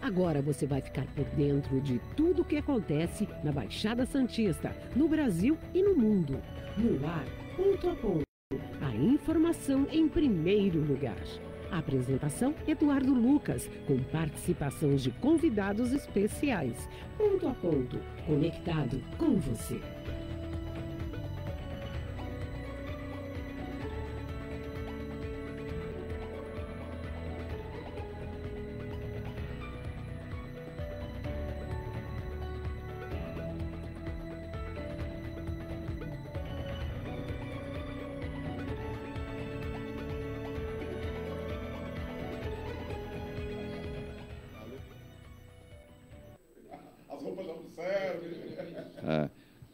Agora você vai ficar por dentro de tudo o que acontece na Baixada Santista, no Brasil e no mundo. No ar, ponto a ponto. A informação em primeiro lugar. A apresentação, Eduardo Lucas, com participação de convidados especiais. Ponto a ponto, conectado com você.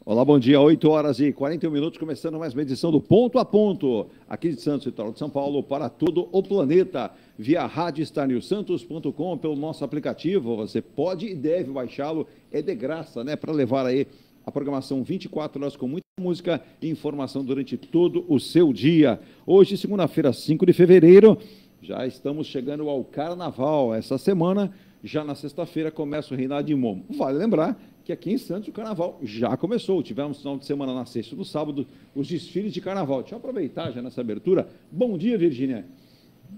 Olá, bom dia, 8h41, começando mais uma edição do Ponto a Ponto, aqui de Santos, litoral de São Paulo, para todo o planeta, via radiostarnewsantos.com, pelo nosso aplicativo. Você pode e deve baixá-lo, é de graça, né, para levar aí a programação 24 horas com muita música e informação durante todo o seu dia. Hoje, segunda-feira, 5 de fevereiro, já estamos chegando ao Carnaval. Essa semana, já na sexta-feira, começa o Reinado de Momo. Vale lembrar que aqui em Santos o Carnaval já começou. Tivemos final de semana na sexta e no sábado os desfiles de Carnaval. Deixa eu aproveitar já nessa abertura. Bom dia, Virgínia.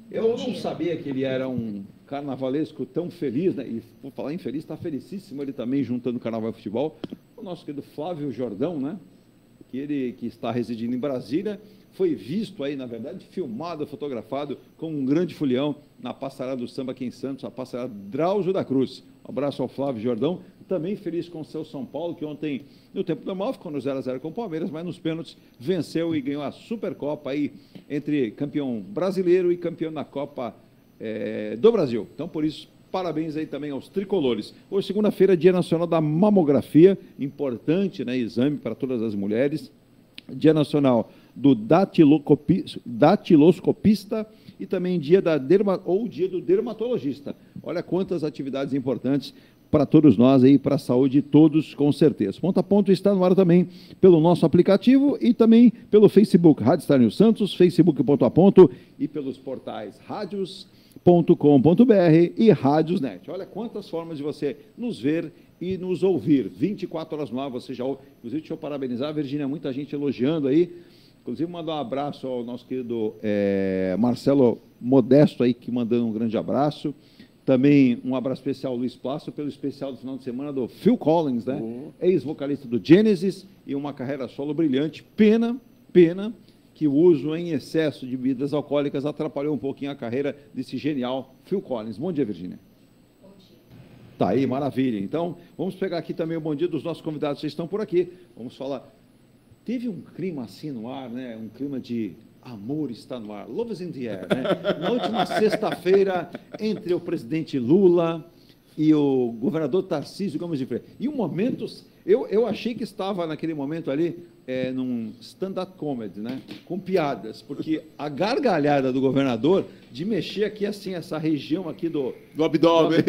Eu não sabia que ele era um carnavalesco tão feliz, né? E por falar em feliz, está felicíssimo ele também juntando Carnaval e futebol. O nosso querido Flávio Jordão, né? Que está residindo em Brasília, foi visto aí, na verdade, filmado, fotografado como um grande folião na Passarada do Samba aqui em Santos, a Passarada Drauzio da Cruz. Um abraço ao Flávio Jordão, também feliz com o seu São Paulo, que ontem, no tempo normal, ficou no 0x0 com o Palmeiras, mas nos pênaltis venceu e ganhou a Supercopa aí entre campeão brasileiro e campeão da Copa do Brasil. Então, por isso, parabéns aí também aos tricolores. Hoje, segunda-feira, Dia Nacional da Mamografia, importante, né, exame para todas as mulheres. Dia Nacional do Datiloscopista e também dia do dermatologista. Olha quantas atividades importantes para todos nós aí, para a saúde de todos, com certeza. Ponto a Ponto está no ar também pelo nosso aplicativo e também pelo Facebook, Rádio Star News Santos, Facebook Ponto a Ponto e pelos portais radios.com.br e Radiosnet. Olha quantas formas de você nos ver e nos ouvir. 24 horas no ar, você já ouve. Inclusive, deixa eu parabenizar, Virgínia, muita gente elogiando aí. Inclusive, mandar um abraço ao nosso querido Marcelo Modesto aí, que mandando um grande abraço. Também um abraço especial ao Luiz Plácio, pelo especial do final de semana do Phil Collins, né? Ex-vocalista do Genesis e uma carreira solo brilhante. Pena que o uso em excesso de bebidas alcoólicas atrapalhou um pouquinho a carreira desse genial Phil Collins. Bom dia, Virgínia. Bom dia. Tá aí, maravilha. Então, vamos pegar aqui também o bom dia dos nossos convidados. Vocês estão por aqui. Vamos falar. Teve um clima assim no ar, né? Um clima de amor está no ar. Love is in the air, né? Na última sexta-feira, entre o presidente Lula e o governador Tarcísio Gomes de Freitas. E um momento, eu achei que estava naquele momento ali, num stand-up comedy, né? Com piadas, porque a gargalhada do governador de mexer aqui assim, essa região aqui do abdômen,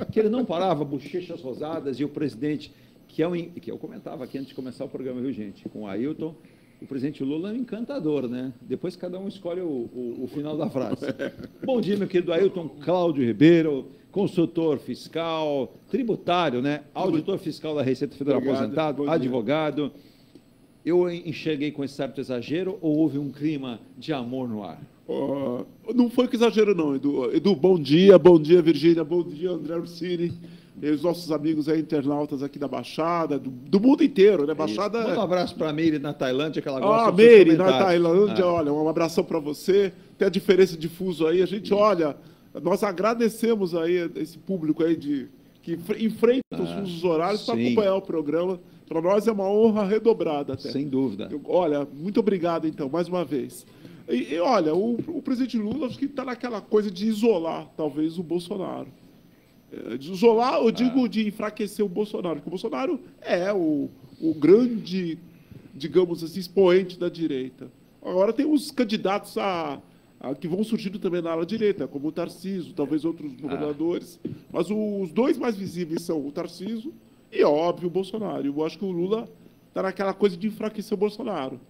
que ele não parava, bochechas rosadas, e o presidente, que eu comentava aqui antes de começar o programa, viu, gente? Com o Ailton. O presidente Lula é um encantador, né? Depois cada um escolhe o final da frase. Bom dia, meu querido Ailton Cláudio Ribeiro, consultor fiscal, tributário, né? Auditor fiscal da Receita Federal aposentado, advogado. Eu enxerguei com esse certo exagero ou houve um clima de amor no ar? Não foi com exagero, não, Edu. Edu, bom dia, Virgínia, bom dia, André Ursini. E os nossos amigos aí, internautas aqui da Baixada, do mundo inteiro, né? Baixada. Manda um abraço para a Meire na Tailândia, que ela gosta do Meire na Tailândia, olha, um abração para você. Tem a diferença de fuso aí, a gente olha, nós agradecemos aí esse público aí que enfrenta os fusos horários para acompanhar o programa. Para nós é uma honra redobrada até. Sem dúvida. Olha, muito obrigado, então, mais uma vez. E olha, o presidente Lula acho que está naquela coisa de isolar, talvez, o Bolsonaro. De isolar, eu digo de enfraquecer o Bolsonaro, porque o Bolsonaro é o grande, digamos assim, expoente da direita. Agora tem os candidatos que vão surgindo também na ala direita, como o Tarcísio, talvez outros governadores, mas os dois mais visíveis são o Tarcísio e, óbvio, o Bolsonaro. Eu acho que o Lula está naquela coisa de enfraquecer o Bolsonaro.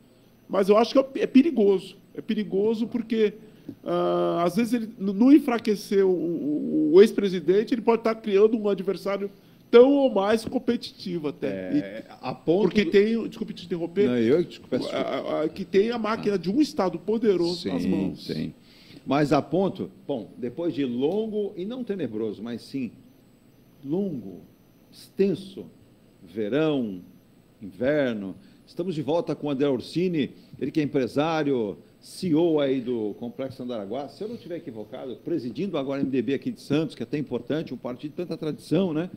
Mas eu acho que é perigoso. É perigoso porque às vezes, ele não enfraquecer o ex-presidente, ele pode estar criando um adversário tão ou mais competitivo até. Porque tem, desculpe te interromper, que tem a máquina de um Estado poderoso nas mãos. Sim. Mas a ponto, bom, depois de longo, e não tenebroso, mas sim longo, extenso, verão, inverno, estamos de volta com o André Orsini, ele que é empresário, CEO aí do Complexo Andaraguá, se eu não estiver equivocado, presidindo agora o MDB aqui de Santos, que é até importante, um partido de tanta tradição, né?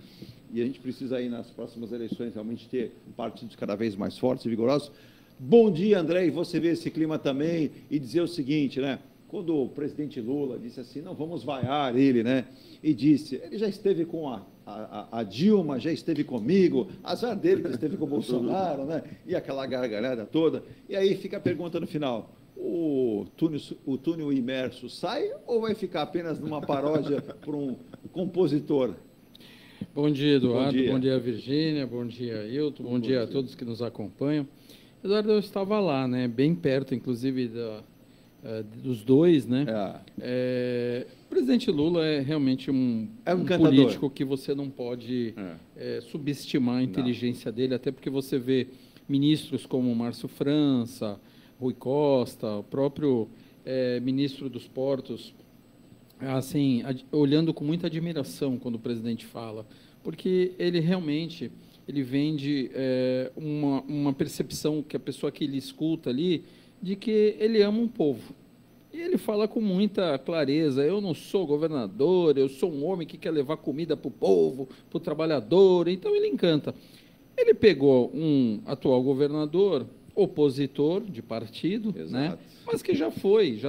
E a gente precisa aí nas próximas eleições realmente ter partidos cada vez mais fortes e vigorosos. Bom dia, André, e você vê esse clima também e dizer o seguinte, né? Quando o presidente Lula disse assim, não, vamos vaiar ele, né? E disse, ele já esteve com a Dilma, já esteve comigo, azar dele que esteve com o Bolsonaro, né? E aquela gargalhada toda. E aí fica a pergunta no final, o túnel imerso sai ou vai ficar apenas numa paródia por um compositor? Bom dia, Eduardo. Bom dia, Virgínia. Bom dia, Ailton. Bom dia a todos que nos acompanham. Eduardo, eu estava lá, né? Bem perto, inclusive, dos dois, né? O presidente Lula é realmente um político que você não pode subestimar a inteligência dele, até porque você vê ministros como Márcio França, Rui Costa, o próprio ministro dos Portos, assim, olhando com muita admiração quando o presidente fala, porque ele realmente vende uma percepção que a pessoa que ele escuta ali, de que ele ama um povo. E ele fala com muita clareza, eu não sou governador, eu sou um homem que quer levar comida para o povo, para o trabalhador, então ele encanta. Ele pegou um atual governador, opositor de partido, né? Mas que já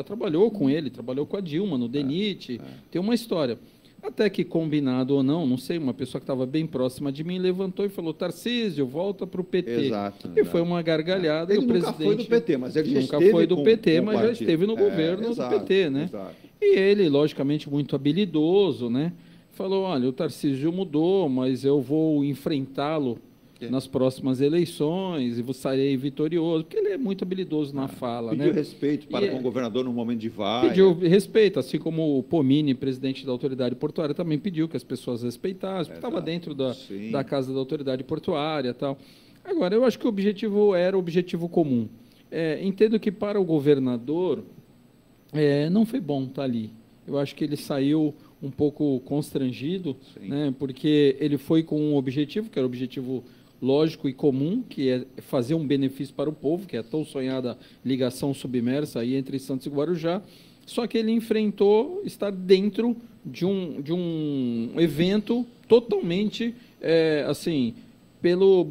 trabalhou com ele, trabalhou com a Dilma no DENIT, tem uma história. Até que, combinado ou não sei, uma pessoa que estava bem próxima de mim levantou e falou, Tarcísio, volta para o PT. E foi uma gargalhada. Ele e o nunca presidente foi do PT, mas ele já nunca esteve foi do PT, com mas já esteve no governo do PT, né? E ele, logicamente, muito habilidoso, né? Falou, olha, o Tarcísio mudou, mas eu vou enfrentá-lo nas próximas eleições e estarei vitorioso, porque ele é muito habilidoso na fala. Pediu né? respeito para com o governador no momento de vaia. Pediu respeito, assim como o Pomini, presidente da autoridade portuária, também pediu que as pessoas respeitassem, porque estava dentro da casa da autoridade portuária e tal. Agora, eu acho que o objetivo era o objetivo comum. Entendo que para o governador não foi bom estar ali. Eu acho que ele saiu um pouco constrangido, né, porque ele foi com um objetivo, que era o objetivo lógico e comum, que é fazer um benefício para o povo, que é a tão sonhada ligação submersa aí entre Santos e Guarujá, só que ele enfrentou estar dentro de um evento totalmente,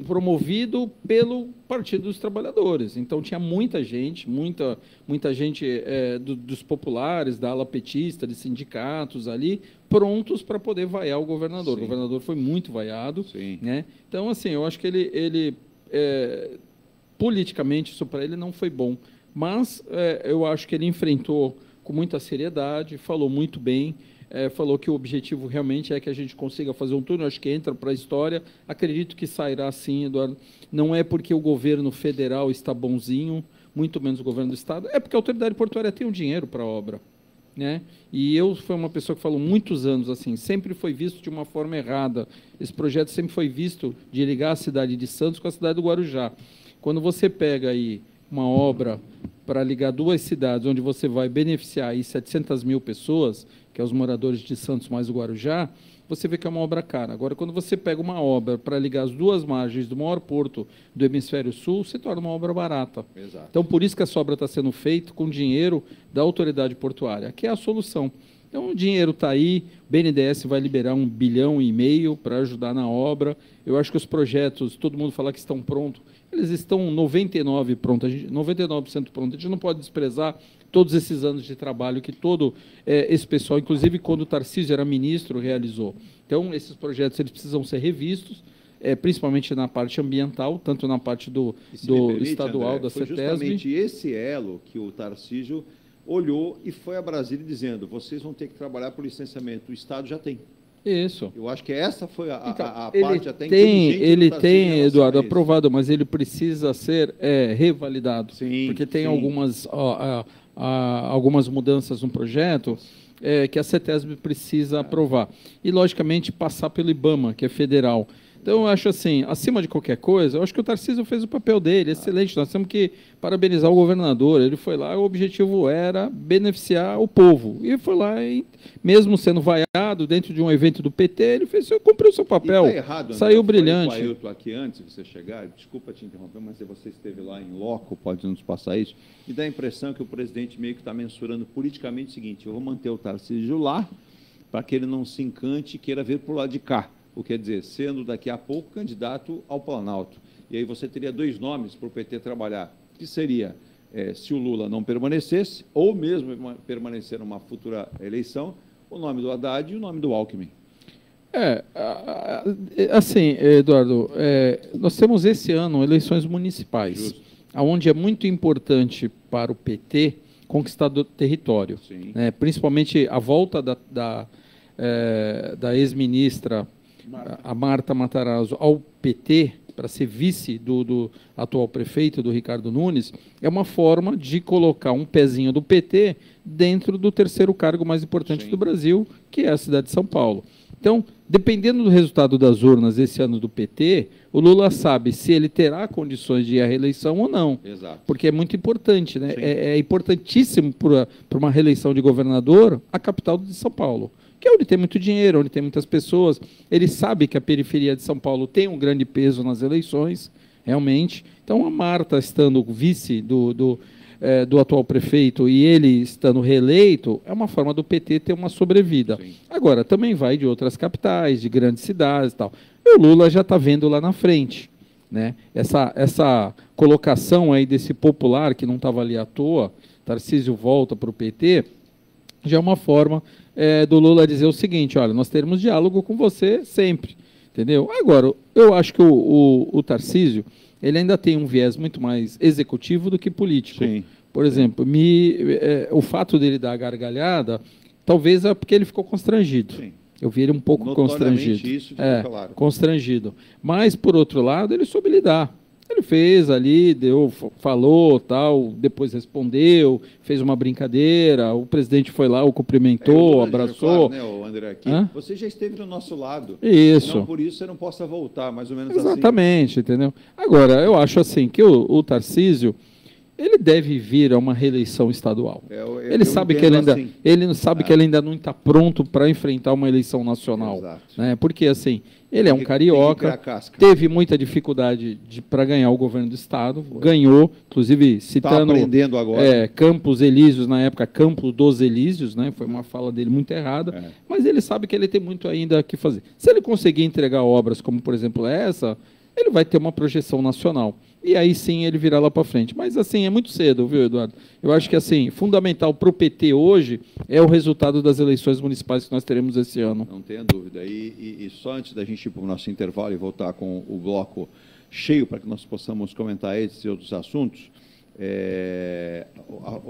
promovido pelo Partido dos Trabalhadores. Então, tinha muita gente dos populares, da ala petista, de sindicatos ali, prontos para poder vaiar o governador. O governador foi muito vaiado. Né? Então, assim, eu acho que ele politicamente, isso para ele não foi bom. Mas eu acho que ele enfrentou com muita seriedade, falou muito bem, falou que o objetivo realmente é que a gente consiga fazer um turno, acho que entra para a história, acredito que sairá sim, Eduardo, não é porque o governo federal está bonzinho, muito menos o governo do Estado, é porque a autoridade portuária tem o dinheiro para a obra. Né? E eu fui uma pessoa que falou muitos anos assim, sempre foi visto de uma forma errada, esse projeto sempre foi visto de ligar a cidade de Santos com a cidade do Guarujá. Quando você pega aí uma obra para ligar duas cidades, onde você vai beneficiar aí 700 mil pessoas, que é os moradores de Santos mais o Guarujá, você vê que é uma obra cara. Agora, quando você pega uma obra para ligar as duas margens do maior porto do Hemisfério Sul, se torna uma obra barata. Exato. Então, por isso que essa obra está sendo feita com dinheiro da autoridade portuária, que é a solução. Então, o dinheiro está aí, o BNDES vai liberar 1,5 bilhão para ajudar na obra. Eu acho que os projetos, todo mundo fala que estão prontos, eles estão 99% prontos, 99% prontos. A gente não pode desprezar todos esses anos de trabalho que todo esse pessoal, inclusive quando o Tarcísio era ministro, realizou. Então, esses projetos eles precisam ser revistos, principalmente na parte ambiental, tanto na parte do permite, estadual, André, da foi CETESB. Justamente esse elo que o Tarcísio olhou e foi a Brasília dizendo, vocês vão ter que trabalhar por licenciamento, o Estado já tem. Isso. Eu acho que essa foi a parte até inteligente. Ele tem, Eduardo, aprovado, mas ele precisa ser revalidado. Sim, porque tem algumas algumas mudanças no projeto que a CETESB precisa aprovar. E, logicamente, passar pelo IBAMA, que é federal. Então, eu acho assim, acima de qualquer coisa, eu acho que o Tarcísio fez o papel dele, excelente. Nós temos que parabenizar o governador. Ele foi lá, o objetivo era beneficiar o povo. E foi lá, e, mesmo sendo vaiado dentro de um evento do PT, ele cumpriu o seu papel. Tá errado, saiu brilhante. Eu estou aqui antes de você chegar, desculpa te interromper, mas você esteve lá em loco, pode nos passar isso, e dá a impressão que o presidente meio que está mensurando politicamente o seguinte: eu vou manter o Tarcísio lá para que ele não se encante e queira vir para o lado de cá. O que quer dizer, sendo daqui a pouco candidato ao Planalto. E aí você teria 2 nomes para o PT trabalhar, que seria, se o Lula não permanecesse, ou mesmo permanecer numa futura eleição, o nome do Haddad e o nome do Alckmin. Assim, Eduardo, nós temos esse ano eleições municipais, onde é muito importante para o PT conquistar do território, né? Principalmente a volta da ex-ministra a Marta Matarazzo ao PT, para ser vice do atual prefeito, do Ricardo Nunes, é uma forma de colocar um pezinho do PT dentro do terceiro cargo mais importante do Brasil, que é a cidade de São Paulo. Então, dependendo do resultado das urnas esse ano do PT, o Lula sabe se ele terá condições de ir à reeleição ou não. Exato. Porque é muito importante, né? É importantíssimo para uma reeleição de governador a capital de São Paulo, que é onde tem muito dinheiro, onde tem muitas pessoas. Ele sabe que a periferia de São Paulo tem um grande peso nas eleições, realmente. Então, a Marta estando vice do atual prefeito e ele estando reeleito, é uma forma do PT ter uma sobrevida. Sim. Agora, também vai de outras capitais, de grandes cidades e tal. E o Lula já está vendo lá na frente, né? Essa colocação aí desse popular, que não estava ali à toa, Tarcísio volta para o PT, já é uma forma do Lula dizer o seguinte: olha, nós teremos diálogo com você sempre, entendeu? Agora, eu acho que o Tarcísio, ele ainda tem um viés muito mais executivo do que político. Sim. Por exemplo, o fato dele dar a gargalhada, talvez é porque ele ficou constrangido. Sim. Eu vi ele um pouco constrangido. Isso claro. Constrangido. Mas, por outro lado, ele soube lidar. Ele fez ali, falou, tal, depois respondeu, fez uma brincadeira, o presidente foi lá, o cumprimentou, abraçou. Claro, né, André, aqui, você já esteve do nosso lado. Isso. Não por isso você não possa voltar, mais ou menos Exatamente, entendeu? Agora, eu acho assim, que o Tarcísio, ele deve vir a uma reeleição estadual. Ele sabe que ele ainda não está pronto para enfrentar uma eleição nacional. Exato. Né? Porque, assim, ele é um carioca, teve muita dificuldade para ganhar o governo do Estado, ganhou, inclusive citando aprendendo agora. Campos Elíseos, na época, Campos dos Elíseos, né? Foi uma fala dele muito errada, mas ele sabe que ele tem muito ainda que fazer. Se ele conseguir entregar obras como, por exemplo, essa, ele vai ter uma projeção nacional. E aí sim ele virá lá para frente. Mas assim, é muito cedo, viu, Eduardo? Eu acho que assim, fundamental para o PT hoje é o resultado das eleições municipais que nós teremos esse ano. Não tenha dúvida. E só antes da gente ir para o nosso intervalo e voltar com o bloco cheio para que nós possamos comentar esses e outros assuntos,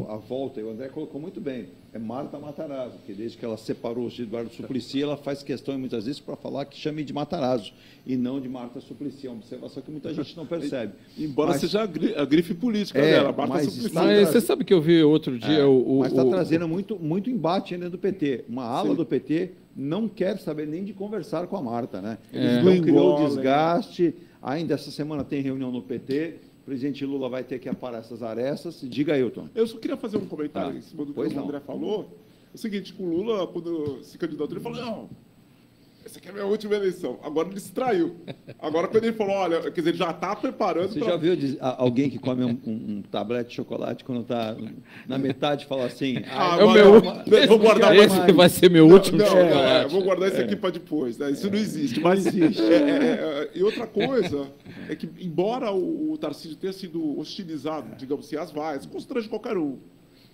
a volta, e o André colocou muito bem, é Marta Matarazzo, que desde que ela separou-se de Eduardo Suplicy, ela faz questão, muitas vezes, para falar que chame de Matarazzo e não de Marta Suplicy. É uma observação que muita gente não percebe. Embora seja a grife política dela, Marta Suplicy. Mas você sabe que eu vi outro dia... mas está trazendo muito embate ainda do PT. Uma ala do PT não quer saber nem de conversar com a Marta, né? Eles não criou desgaste. Ainda essa semana tem reunião no PT. O presidente Lula vai ter que aparar essas arestas. Diga, Ailton. Eu só queria fazer um comentário em cima do que o André falou. É o seguinte, o Lula, quando se candidatou, ele falou, não, essa aqui é a minha última eleição. Agora ele se traiu. Agora, quando ele falou, olha, quer dizer, ele já está preparando... Você já viu alguém que come um tablete de chocolate quando está na metade e fala assim... vou guardar esse vai ser meu último chocolate. Vou guardar esse aqui para depois. Né? Isso não existe. Mas existe. E outra coisa é que, embora o Tarcísio tenha sido hostilizado, digamos assim, às vaias, constrange qualquer um.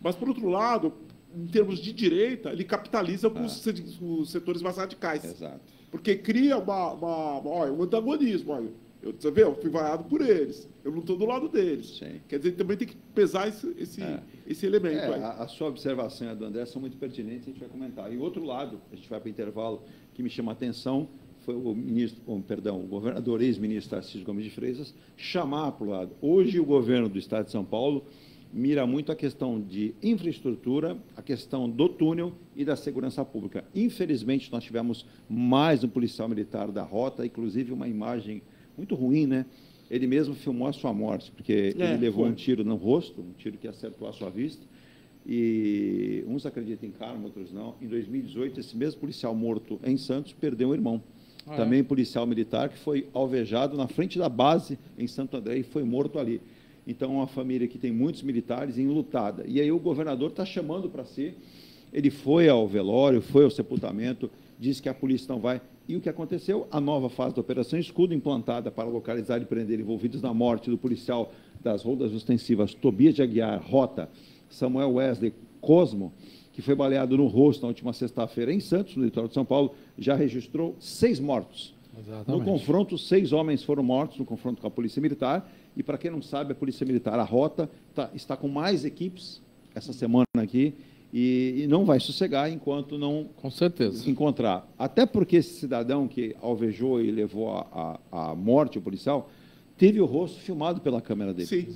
Mas, por outro lado, em termos de direita, ele capitaliza com os setores mais radicais. Exato. Porque cria um antagonismo. Olha, você vê, eu fui vaiado por eles. Eu não estou do lado deles. Sim. Quer dizer, também tem que pesar esse elemento. A sua observação e a do André são muito pertinentes, a gente vai comentar. E outro lado, a gente vai para o intervalo, que me chama a atenção, foi o governador, ex-ministro Tarcísio Gomes de Freitas, chamar para o lado. Hoje, o governo do Estado de São Paulo mira muito a questão de infraestrutura, a questão do túnel e da segurança pública. Infelizmente, nós tivemos mais um policial militar da rota, inclusive uma imagem muito ruim, né? Ele mesmo filmou a sua morte, porque ele levou um tiro no rosto, um tiro que acertou a sua vista, e uns acreditam em karma, outros não. Em 2018, esse mesmo policial morto em Santos perdeu um irmão, também policial militar, que foi alvejado na frente da base em Santo André e foi morto ali. Então, é uma família que tem muitos militares enlutada. E aí o governador está chamando para si, ele foi ao velório, foi ao sepultamento, disse que a polícia não vai. E o que aconteceu? A nova fase da Operação Escudo, implantada para localizar e prender envolvidos na morte do policial das rondas ostensivas Tobias de Aguiar, Rota, Samuel Wesley Cosmo, que foi baleado no rosto na última sexta-feira em Santos, no litoral de São Paulo, já registrou 6 mortos. Exatamente. No confronto, 6 homens foram mortos no confronto com a Polícia Militar. E, para quem não sabe, a Polícia Militar, a Rota, está com mais equipes essa semana aqui e não vai sossegar enquanto não encontrar. Até porque esse cidadão que alvejou e levou à morte o policial teve o rosto filmado pela câmera dele. Sim,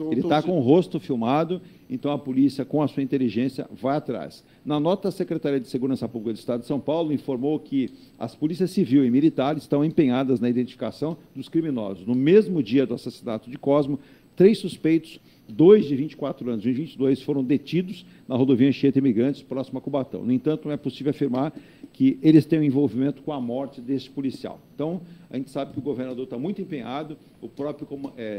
ele está com o rosto filmado, então a polícia, com a sua inteligência, vai atrás. Na nota, a Secretaria de Segurança Pública do Estado de São Paulo informou que as polícias civil e militar estão empenhadas na identificação dos criminosos. No mesmo dia do assassinato de Cosmo, 3 suspeitos, 2 de 24 anos e 22, foram detidos na rodovia Anchieta Imigrantes, próxima a Cubatão. No entanto, não é possível afirmar que eles tenham envolvimento com a morte desse policial. Então, a gente sabe que o governador está muito empenhado, o próprio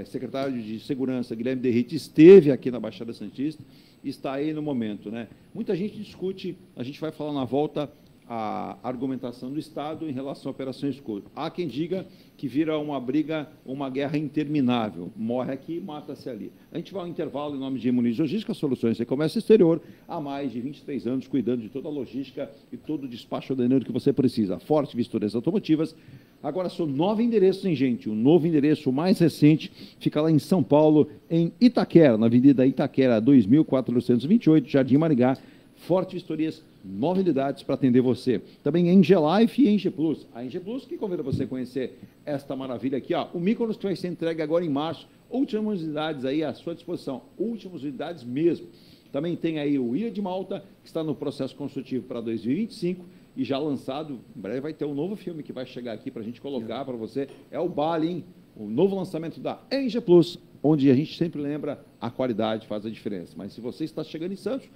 secretário de Segurança, Guilherme Derrite, esteve aqui na Baixada Santista e está aí no momento, né? Muita gente discute, a gente vai falar na volta, a argumentação do Estado em relação à Operação Escudo. Há quem diga que vira uma briga, uma guerra interminável. Morre aqui, mata-se ali. A gente vai ao intervalo em nome de Muniz Logística Soluções de Comércio Exterior, há mais de 23 anos, cuidando de toda a logística e todo o despacho aduaneiro que você precisa. Forte Vistorias Automotivas. Agora são 9 endereços, hein, gente? O novo endereço, o mais recente, fica lá em São Paulo, em Itaquera, na Avenida Itaquera, 2428, Jardim Maringá. Forte Vistorias, 9 unidades para atender você. Também Eng Life e Eng Plus. A Eng Plus que convida você a conhecer esta maravilha aqui, ó. O Mykonos que vai ser entregue agora em março. Últimas unidades aí à sua disposição. Últimas unidades mesmo. Também tem aí o Ilha de Malta, que está no processo construtivo para 2025 e já lançado. Em breve vai ter um novo filme que vai chegar aqui para a gente colocar para você. É o Bali, hein? O novo lançamento da Eng Plus, onde a gente sempre lembra a qualidade faz a diferença. Mas se você está chegando em Santos,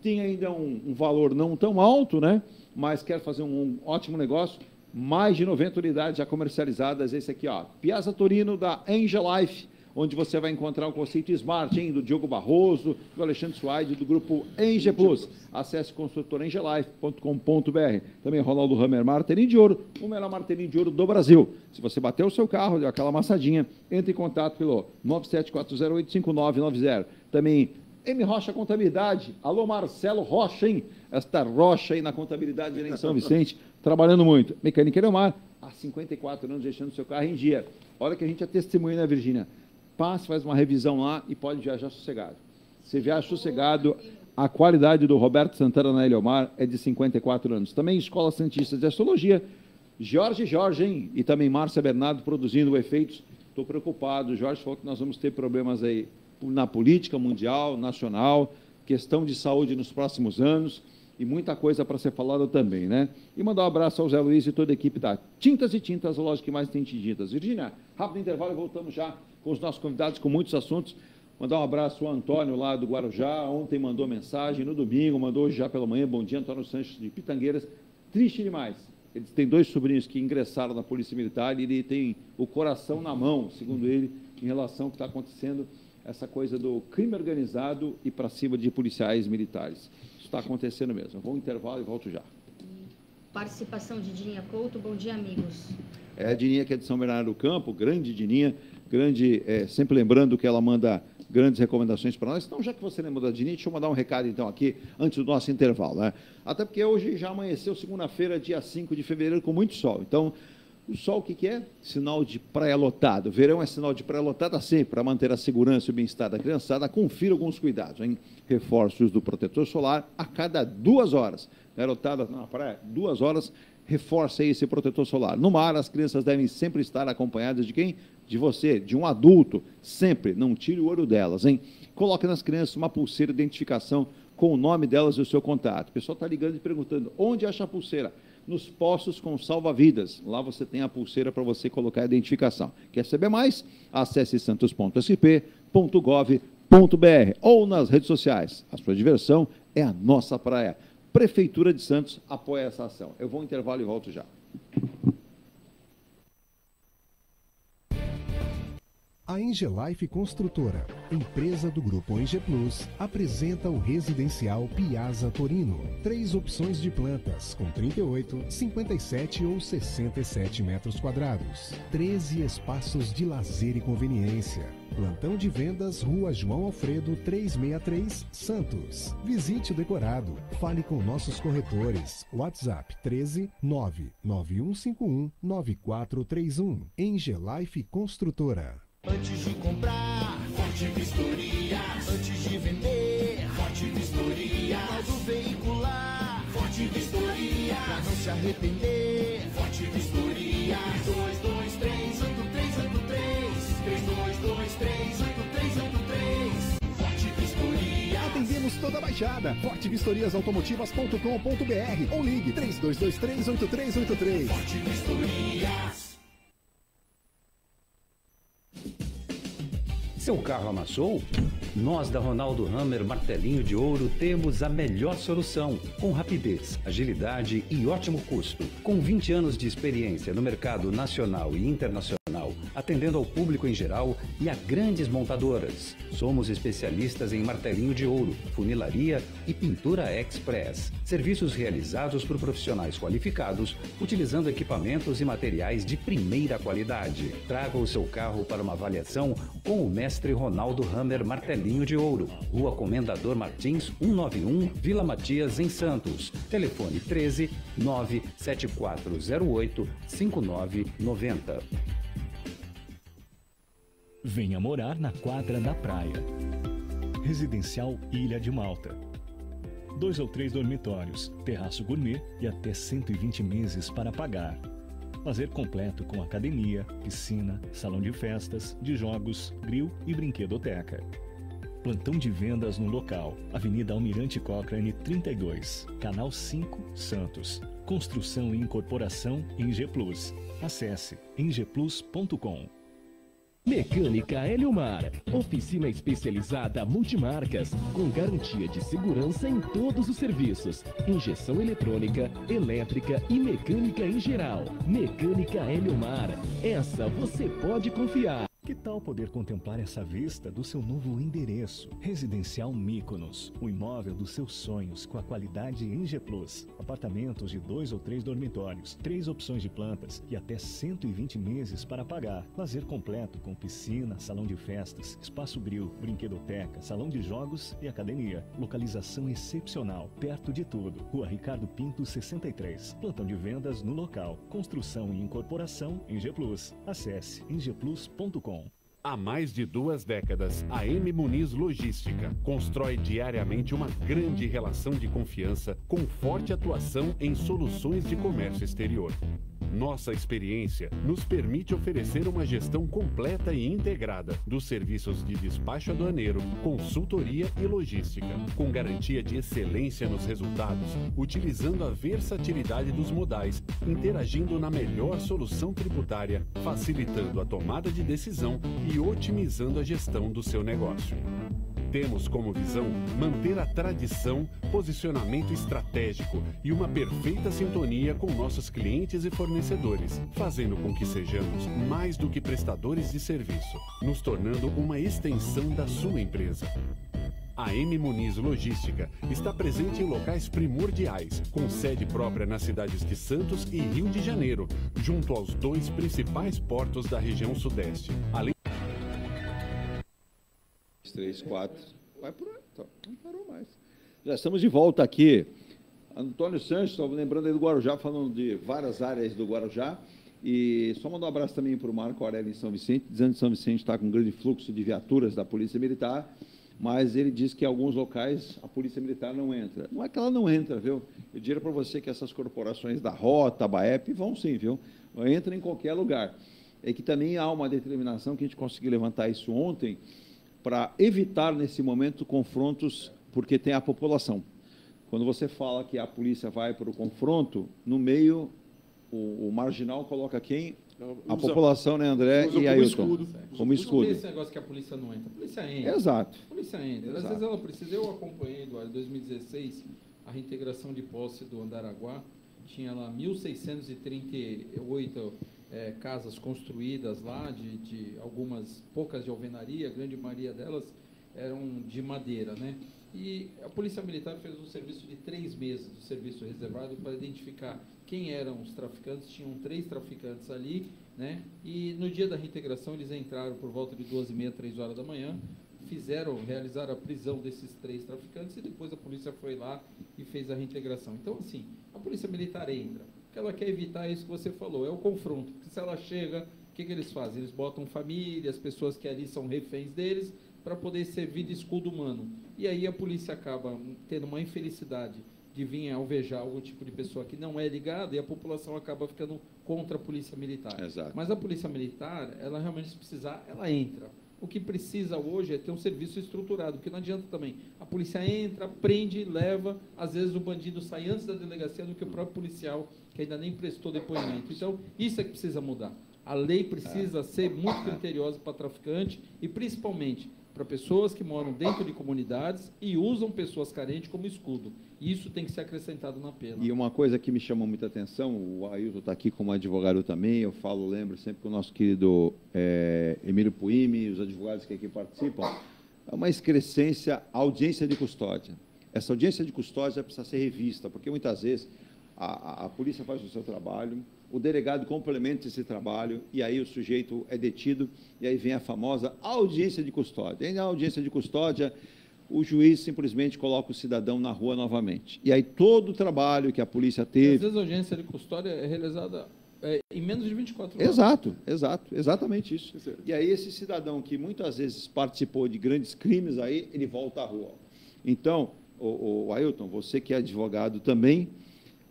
tem ainda um valor não tão alto, né? Mas quer fazer um ótimo negócio, mais de 90 unidades já comercializadas. Esse aqui, ó, Piazza Torino, da Eng Life, onde você vai encontrar o conceito Smart, hein, do Diogo Barroso, do Alexandre Suaide, do grupo Eng Plus. Acesse construtorengelife.com.br. Também Ronaldo Hammer, martelinho de ouro, o melhor martelinho de ouro do Brasil. Se você bateu o seu carro, deu aquela amassadinha, entre em contato pelo 974085990. Também M. Rocha Contabilidade. Alô, Marcelo Rocha, hein? Esta Rocha aí na contabilidade em São Vicente, trabalhando muito. Mecânica Eleomar, há 54 anos, deixando seu carro em dia. Olha que a gente é testemunha, né, Virgínia? Passe, faz uma revisão lá e pode viajar sossegado. Você viaja sossegado, a qualidade do Roberto Santana na Eleomar é de 54 anos. Também Escola Santista de Astrologia, Jorge, hein? E também Márcia Bernardo produzindo efeitos. Estou preocupado, o Jorge falou que nós vamos ter problemas aí na política mundial, nacional, questão de saúde nos próximos anos e muita coisa para ser falada também, né? E mandar um abraço ao Zé Luiz e toda a equipe da Tintas e Tintas, a loja que mais tem tintas. Virgínia, rápido intervalo e voltamos já com os nossos convidados com muitos assuntos. Mandar um abraço ao Antônio lá do Guarujá, ontem mandou mensagem, no domingo, mandou hoje já pela manhã, bom dia, Antônio Sanches de Pitangueiras. Triste demais. Eles têm 2 sobrinhos que ingressaram na Polícia Militar e ele tem o coração na mão, segundo ele, em relação ao que está acontecendo, essa coisa do crime organizado e para cima de policiais militares. Isso está acontecendo mesmo. Vou ao intervalo e volto já. Participação de Dininha Couto. Bom dia, amigos. É a Dininha que é de São Bernardo do Campo, grande Dininha, sempre lembrando que ela manda grandes recomendações para nós. Então, já que você lembrou da Dininha, deixa eu mandar um recado, então, aqui, antes do nosso intervalo, né? Até porque hoje já amanheceu, segunda-feira, dia 5 de fevereiro, com muito sol. Então, o sol, o que é? Sinal de praia lotada. O verão é sinal de praia lotada sempre, para manter a segurança e o bem-estar da criançada. Confira alguns cuidados, hein? Reforços do protetor solar a cada 2 horas. Garotada na praia, 2 horas, reforça aí esse protetor solar. No mar, as crianças devem sempre estar acompanhadas de quem? De você, de um adulto, sempre. Não tire o olho delas, hein? coloque nas crianças uma pulseira de identificação com o nome delas e o seu contato. O pessoal está ligando e perguntando, onde acha a pulseira? Nos postos com salva-vidas. Lá você tem a pulseira para você colocar a identificação. Quer saber mais? Acesse santos.sp.gov.br ou nas redes sociais. A sua diversão é a nossa praia. Prefeitura de Santos apoia essa ação. Eu vou ao intervalo e volto já. A Engelife Construtora, empresa do Grupo Enge Plus, apresenta o residencial Piazza Torino. 3 opções de plantas, com 38, 57 ou 67 metros quadrados. 13 espaços de lazer e conveniência. Plantão de vendas, Rua João Alfredo, 363, Santos. Visite o decorado. Fale com nossos corretores. WhatsApp 13 99151 9431. Engelife Construtora. Antes de comprar, Forte Vistoria. Antes de vender, Forte Vistoria. Laudo veicular, Forte Vistoria. Pra não se arrepender, Forte Vistoria. 3223-8383. 3223-8383. Forte Vistoria. Atendemos toda a Baixada. fortevistoriasautomotivas.com.br ou ligue 3223-8383. Forte Vistoria. Seu carro amassou? Nós da Ronaldo Hammer Martelinho de Ouro temos a melhor solução, com rapidez, agilidade e ótimo custo. Com 20 anos de experiência no mercado nacional e internacional, atendendo ao público em geral e a grandes montadoras. Somos especialistas em martelinho de ouro, funilaria e pintura express. Serviços realizados por profissionais qualificados, utilizando equipamentos e materiais de primeira qualidade. Traga o seu carro para uma avaliação com o mestre Ronaldo Hammer Martelinho de Ouro. Rua Comendador Martins, 191, Vila Matias, em Santos. Telefone 13 97408 5990. Venha morar na quadra da praia. Residencial Ilha de Malta. 2 ou 3 dormitórios, terraço gourmet e até 120 meses para pagar. Lazer completo com academia, piscina, salão de festas, de jogos, grill e brinquedoteca. Plantão de vendas no local. Avenida Almirante Cochrane 32, Canal 5, Santos. Construção e incorporação Enge Plus. Acesse engeplus.com. Mecânica Eliomar, oficina especializada multimarcas, com garantia de segurança em todos os serviços, injeção eletrônica, elétrica e mecânica em geral. Mecânica Eliomar, essa você pode confiar. Que tal poder contemplar essa vista do seu novo endereço? Residencial Mykonos, o imóvel dos seus sonhos com a qualidade Enge Plus. Apartamentos de 2 ou 3 dormitórios, 3 opções de plantas e até 120 meses para pagar. Lazer completo com piscina, salão de festas, espaço grill, brinquedoteca, salão de jogos e academia. Localização excepcional, perto de tudo. Rua Ricardo Pinto 63. Plantão de vendas no local. Construção e incorporação Enge Plus. Acesse engeplus.com. Há mais de 2 décadas, a M. Muniz Logística constrói diariamente uma grande relação de confiança com forte atuação em soluções de comércio exterior. Nossa experiência nos permite oferecer uma gestão completa e integrada dos serviços de despacho aduaneiro, consultoria e logística, com garantia de excelência nos resultados, utilizando a versatilidade dos modais, interagindo na melhor solução tributária, facilitando a tomada de decisão e otimizando a gestão do seu negócio. Temos como visão manter a tradição, posicionamento estratégico e uma perfeita sintonia com nossos clientes e fornecedores, fazendo com que sejamos mais do que prestadores de serviço, nos tornando uma extensão da sua empresa. A M. Muniz Logística está presente em locais primordiais, com sede própria nas cidades de Santos e Rio de Janeiro, junto aos 2 principais portos da região sudeste. Além 3, 4. Vai por aí, então, não parou mais. Já estamos de volta aqui. Antônio Sanches, estou lembrando aí do Guarujá, falando de várias áreas do Guarujá. E só mandar um abraço também para o Marco Aurélio em São Vicente, dizendo que São Vicente está com um grande fluxo de viaturas da Polícia Militar, mas ele diz que em alguns locais a Polícia Militar não entra. Não é que ela não entra, viu? Eu diria para você que essas corporações da Rota, BAEP, vão sim, viu? Entram em qualquer lugar. É que também há uma determinação que a gente conseguiu levantar isso ontem, para evitar, nesse momento, confrontos, porque tem a população. Quando você fala que a polícia vai para o confronto, no meio, o marginal coloca quem? A população, né, André e Ailton? Como escudo. Não tem esse negócio que a polícia não entra. A polícia entra. Exato. A polícia entra. Às vezes ela precisa. Eu acompanhei, Eduardo, em 2016, a reintegração de posse do Andaraguá. Tinha lá 1.638 casas construídas lá, de algumas poucas de alvenaria, a grande maioria delas eram de madeira, né? E a Polícia Militar fez um serviço de 3 meses, do serviço reservado, para identificar quem eram os traficantes. Tinham 3 traficantes ali, né? E no dia da reintegração eles entraram por volta de 2h30, 3 horas da manhã, realizaram a prisão desses 3 traficantes e depois a polícia foi lá e fez a reintegração. Então, assim, a Polícia Militar entra. O que ela quer evitar é isso que você falou, é o confronto. Porque se ela chega, o que eles fazem? Eles botam famílias, pessoas que ali são reféns deles, para poder servir de escudo humano. E aí a polícia acaba tendo uma infelicidade de vir alvejar algum tipo de pessoa que não é ligada e a população acaba ficando contra a Polícia Militar. Exato. Mas a Polícia Militar, ela realmente, se precisar, ela entra. O que precisa hoje é ter um serviço estruturado, porque não adianta também. A polícia entra, prende, leva, às vezes o bandido sai antes da delegacia do que o próprio policial, que ainda nem prestou depoimento. Então, isso é que precisa mudar. A lei precisa ser muito criteriosa para traficante e, principalmente, para pessoas que moram dentro de comunidades e usam pessoas carentes como escudo. Isso tem que ser acrescentado na pena. E uma coisa que me chamou muita atenção, o Ailton está aqui como advogado também, eu lembro sempre com o nosso querido Emílio Puimi, os advogados que aqui participam, é uma excrescência, audiência de custódia. Essa audiência de custódia precisa ser revista, porque muitas vezes a polícia faz o seu trabalho, o delegado complementa esse trabalho e aí o sujeito é detido e aí vem a famosa audiência de custódia. E na audiência de custódia, o juiz simplesmente coloca o cidadão na rua novamente. E aí todo o trabalho que a polícia teve... Às vezes a audiência de custódia é realizada em menos de 24 horas. Exatamente isso. E aí esse cidadão que muitas vezes participou de grandes crimes, aí ele volta à rua. Então, o Ailton, você que é advogado também,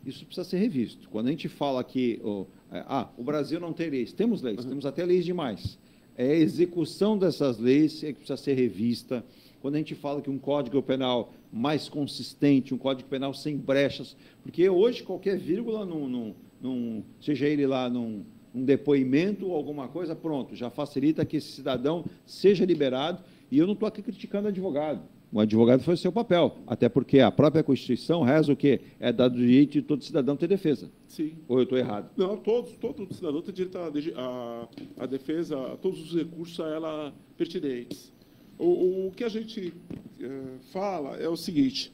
isso precisa ser revisto. Quando a gente fala que o Brasil não tem leis, temos leis, temos até leis demais. É a execução dessas leis que precisa ser revista. Quando a gente fala que um Código Penal mais consistente, um Código Penal sem brechas, porque hoje qualquer vírgula, seja ele lá num depoimento ou alguma coisa, pronto, já facilita que esse cidadão seja liberado. E eu não estou aqui criticando advogado. O advogado foi o seu papel, até porque a própria Constituição reza o quê? É dado o direito de todo cidadão ter defesa. Sim. Ou eu estou errado? Não, todo cidadão tem direito à defesa, a todos os recursos a ela pertinentes. O que a gente fala é o seguinte,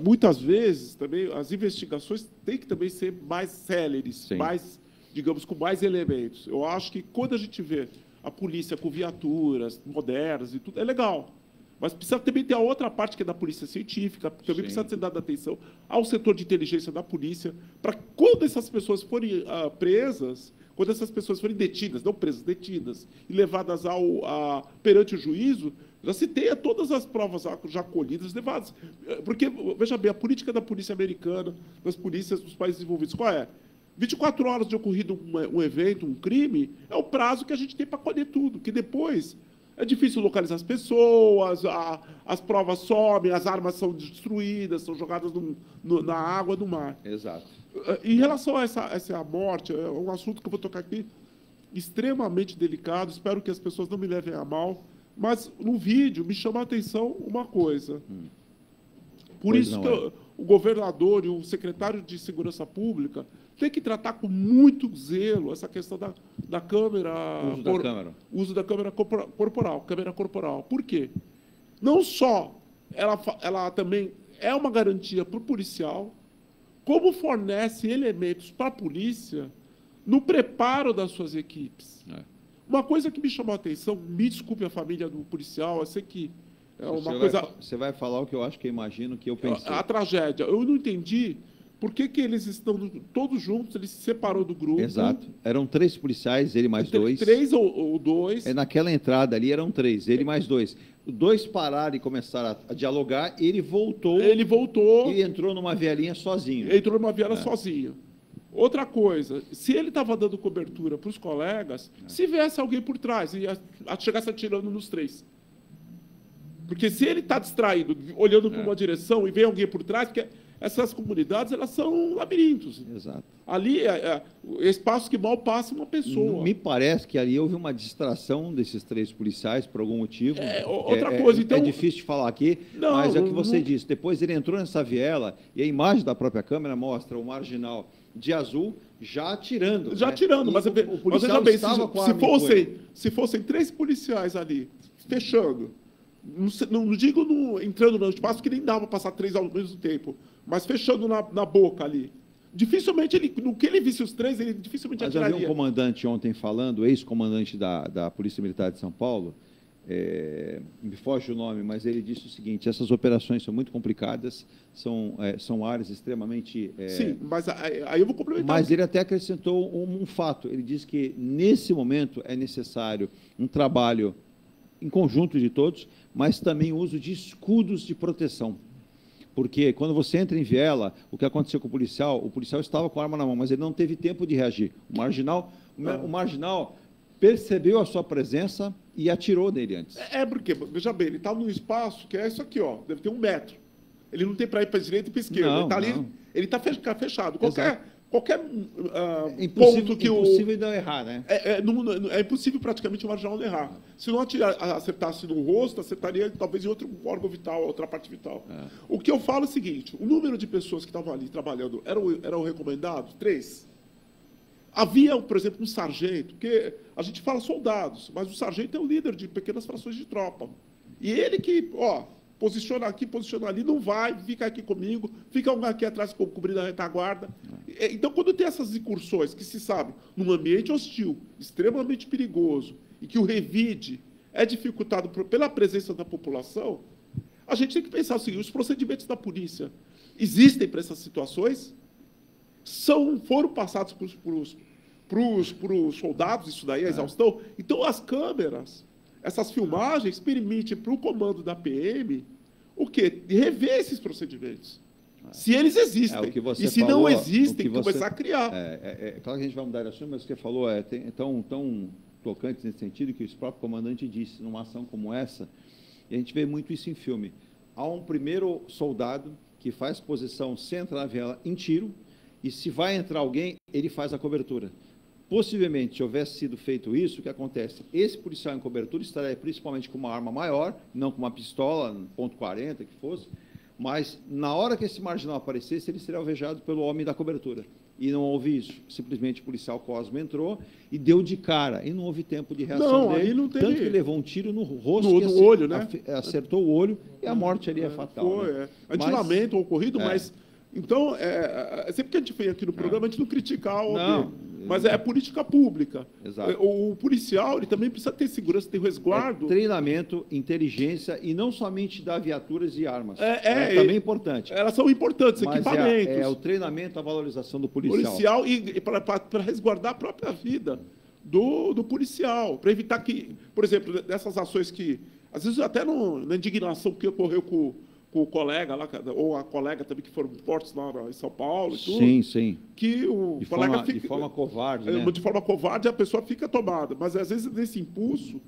muitas vezes também as investigações têm que também ser mais céleres, mais, digamos, com mais elementos. Eu acho que quando a gente vê a polícia com viaturas modernas e tudo, é legal. Mas precisa também ter a outra parte, que é da polícia científica, também precisa ser dada atenção ao setor de inteligência da polícia, para quando essas pessoas forem presas, quando essas pessoas forem detidas, não presas, detidas, e levadas perante o juízo, já se tenha todas as provas já colhidas, levadas. Porque, veja bem, a política da polícia americana, das polícias dos países desenvolvidos, qual é? 24 horas de ocorrido um evento, um crime, é o prazo que a gente tem para colher tudo, que depois... É difícil localizar as pessoas, as provas somem, as armas são destruídas, são jogadas na água, no mar. Exato. Em relação a essa morte, é um assunto que eu vou tocar aqui extremamente delicado, espero que as pessoas não me levem a mal, mas no vídeo me chama a atenção uma coisa. Por isso que o governador e o secretário de Segurança Pública tem que tratar com muito zelo essa questão da câmera... Uso da câmera corporal. Por quê? Não só ela também é uma garantia para o policial, como fornece elementos para a polícia no preparo das suas equipes. Uma coisa que me chamou a atenção, me desculpe a família do policial, eu sei que é uma coisa... Você vai falar o que eu acho que eu imagino que eu pensei. A tragédia. Eu não entendi... Por que eles estão todos juntos? Ele se separou do grupo. Exato. Eram 3 policiais, ele mais 2. 3 ou 2. Naquela entrada ali eram 3, ele mais 2. 2 pararam e começaram a dialogar, ele voltou. E entrou numa vielinha sozinho. Sozinho. Outra coisa, se ele estava dando cobertura para os colegas, se viesse alguém por trás, ia chegasse atirando nos 3. Porque se ele está distraído, olhando para uma direção e vem alguém por trás, porque essas comunidades, elas são labirintos. Exato. Ali é espaço que mal passa uma pessoa. Me parece que ali houve uma distração desses 3 policiais por algum motivo. Outra coisa, então... É difícil de falar aqui, mas é o que você disse. Depois ele entrou nessa viela e a imagem da própria câmera mostra o marginal de azul já atirando. Já atirando, mas veja bem, se fossem 3 policiais ali, fechando, não digo entrando no espaço, que nem dava para passar 3 ao mesmo tempo, mas fechando na boca ali. Dificilmente, no que ele visse os 3, ele dificilmente atiraria. Mas havia um comandante ontem falando, ex-comandante da Polícia Militar de São Paulo, me foge o nome, mas ele disse o seguinte: essas operações são muito complicadas, são áreas extremamente... Sim, mas aí eu vou complementar. Mas ele até acrescentou um fato. Ele disse que, nesse momento, é necessário um trabalho em conjunto de todos, mas também o uso de escudos de proteção. Porque quando você entra em viela, o que aconteceu com o policial estava com a arma na mão, mas ele não teve tempo de reagir. O marginal percebeu a sua presença e atirou nele antes. Porque, veja bem, ele está num espaço que é isso aqui, ó, deve ter 1 metro. Ele não tem para ir para a direita e para a esquerda. Ele está fechado. Qualquer ponto que o... É impossível não errar, né? É impossível praticamente o marginal não errar. Se não acertasse no rosto, acertaria talvez em outro órgão vital, outra parte vital. O que eu falo é o seguinte: o número de pessoas que estavam ali trabalhando eram recomendados? 3. Havia, por exemplo, um sargento, porque a gente fala soldados, mas o sargento é o líder de pequenas frações de tropa. E ele que, posiciona aqui, posiciona ali, não vai, fica aqui comigo, fica um aqui atrás cobrindo a retaguarda. Então, quando tem essas incursões, que se sabe, num ambiente hostil, extremamente perigoso, e que o revide é dificultado pela presença da população, a gente tem que pensar o seguinte: os procedimentos da polícia existem para essas situações? Foram passados para os soldados, isso daí é exaustão. Então, as câmeras, essas filmagens, permitem para o comando da PM o quê? Rever esses procedimentos. Se eles existem. E se não existem, começar a criar. Claro que a gente vai mudar de assunto, mas o que você falou é tão tocante nesse sentido que o próprio comandante disse, numa ação como essa, e a gente vê muito isso em filme. Há um primeiro soldado que faz posição, se entra na viela em tiro, e se vai entrar alguém, ele faz a cobertura. Possivelmente, se houvesse sido feito isso, o que acontece? Esse policial em cobertura estaria principalmente com uma arma maior, não com uma pistola, .40, que fosse, mas na hora que esse marginal aparecesse, ele seria alvejado pelo homem da cobertura. E não houve isso. Simplesmente o policial Cosmo entrou e deu de cara, e não houve tempo de reação dele, não teve... tanto que levou um tiro no rosto, no olho, né? Acertou o olho, e a morte ali é fatal. Antilamento ocorrido, mas... Então, sempre que a gente vem aqui no programa, a gente não critica a OAB, mas é política pública. Exato. O policial, ele também precisa ter segurança, ter resguardo. Treinamento, inteligência, e não somente dar viaturas e armas. Também importante. Elas são importantes, mas equipamentos. O treinamento, a valorização do policial. E para resguardar a própria vida do policial, para evitar que, por exemplo, dessas ações que, às vezes até na indignação que ocorreu com o colega lá, ou a colega também, que foram fortes lá em São Paulo e tudo. Sim. Que o colega fica... De forma covarde, né? De forma covarde, a pessoa fica tomada. Mas, às vezes, nesse impulso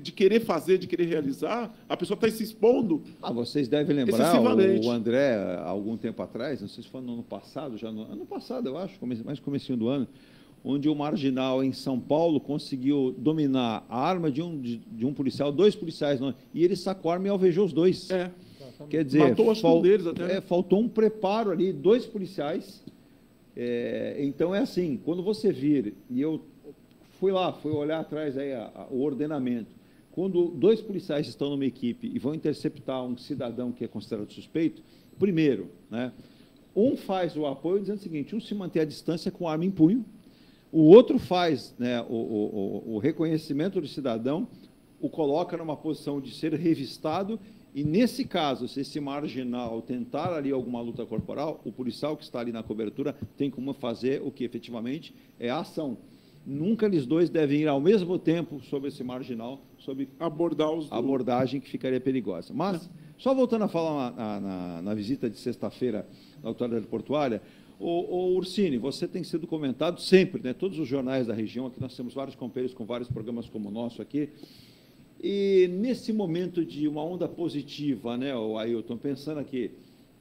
de querer fazer, de querer realizar, a pessoa está se expondo. Vocês devem lembrar, o André, há algum tempo atrás, não sei se foi no ano passado, ano passado, eu acho, mais comecinho do ano, onde o marginal em São Paulo conseguiu dominar a arma de um policial, 2 policiais, e ele sacou a arma e alvejou os 2. Quer dizer, matou um deles até. Faltou um preparo ali, 2 policiais. Então, é assim, quando você vir, e eu fui olhar atrás aí o ordenamento, quando 2 policiais estão numa equipe e vão interceptar um cidadão que é considerado suspeito, primeiro, né, um faz o apoio dizendo o seguinte: um se mantém à distância com a arma em punho, o outro faz, né, o reconhecimento do cidadão, o coloca numa posição de ser revistado. E, nesse caso, se esse marginal tentar ali alguma luta corporal, o policial que está ali na cobertura tem como fazer o que efetivamente é a ação. Nunca eles 2 devem ir ao mesmo tempo sobre esse marginal, sobre abordagem que ficaria perigosa. Mas, só voltando a falar na visita de sexta-feira na autoridade portuária, o Ursini, você tem sido comentado sempre, né? Todos os jornais da região, aqui nós temos vários companheiros com vários programas como o nosso aqui. E nesse momento de uma onda positiva, né, o Ailton, pensando aqui,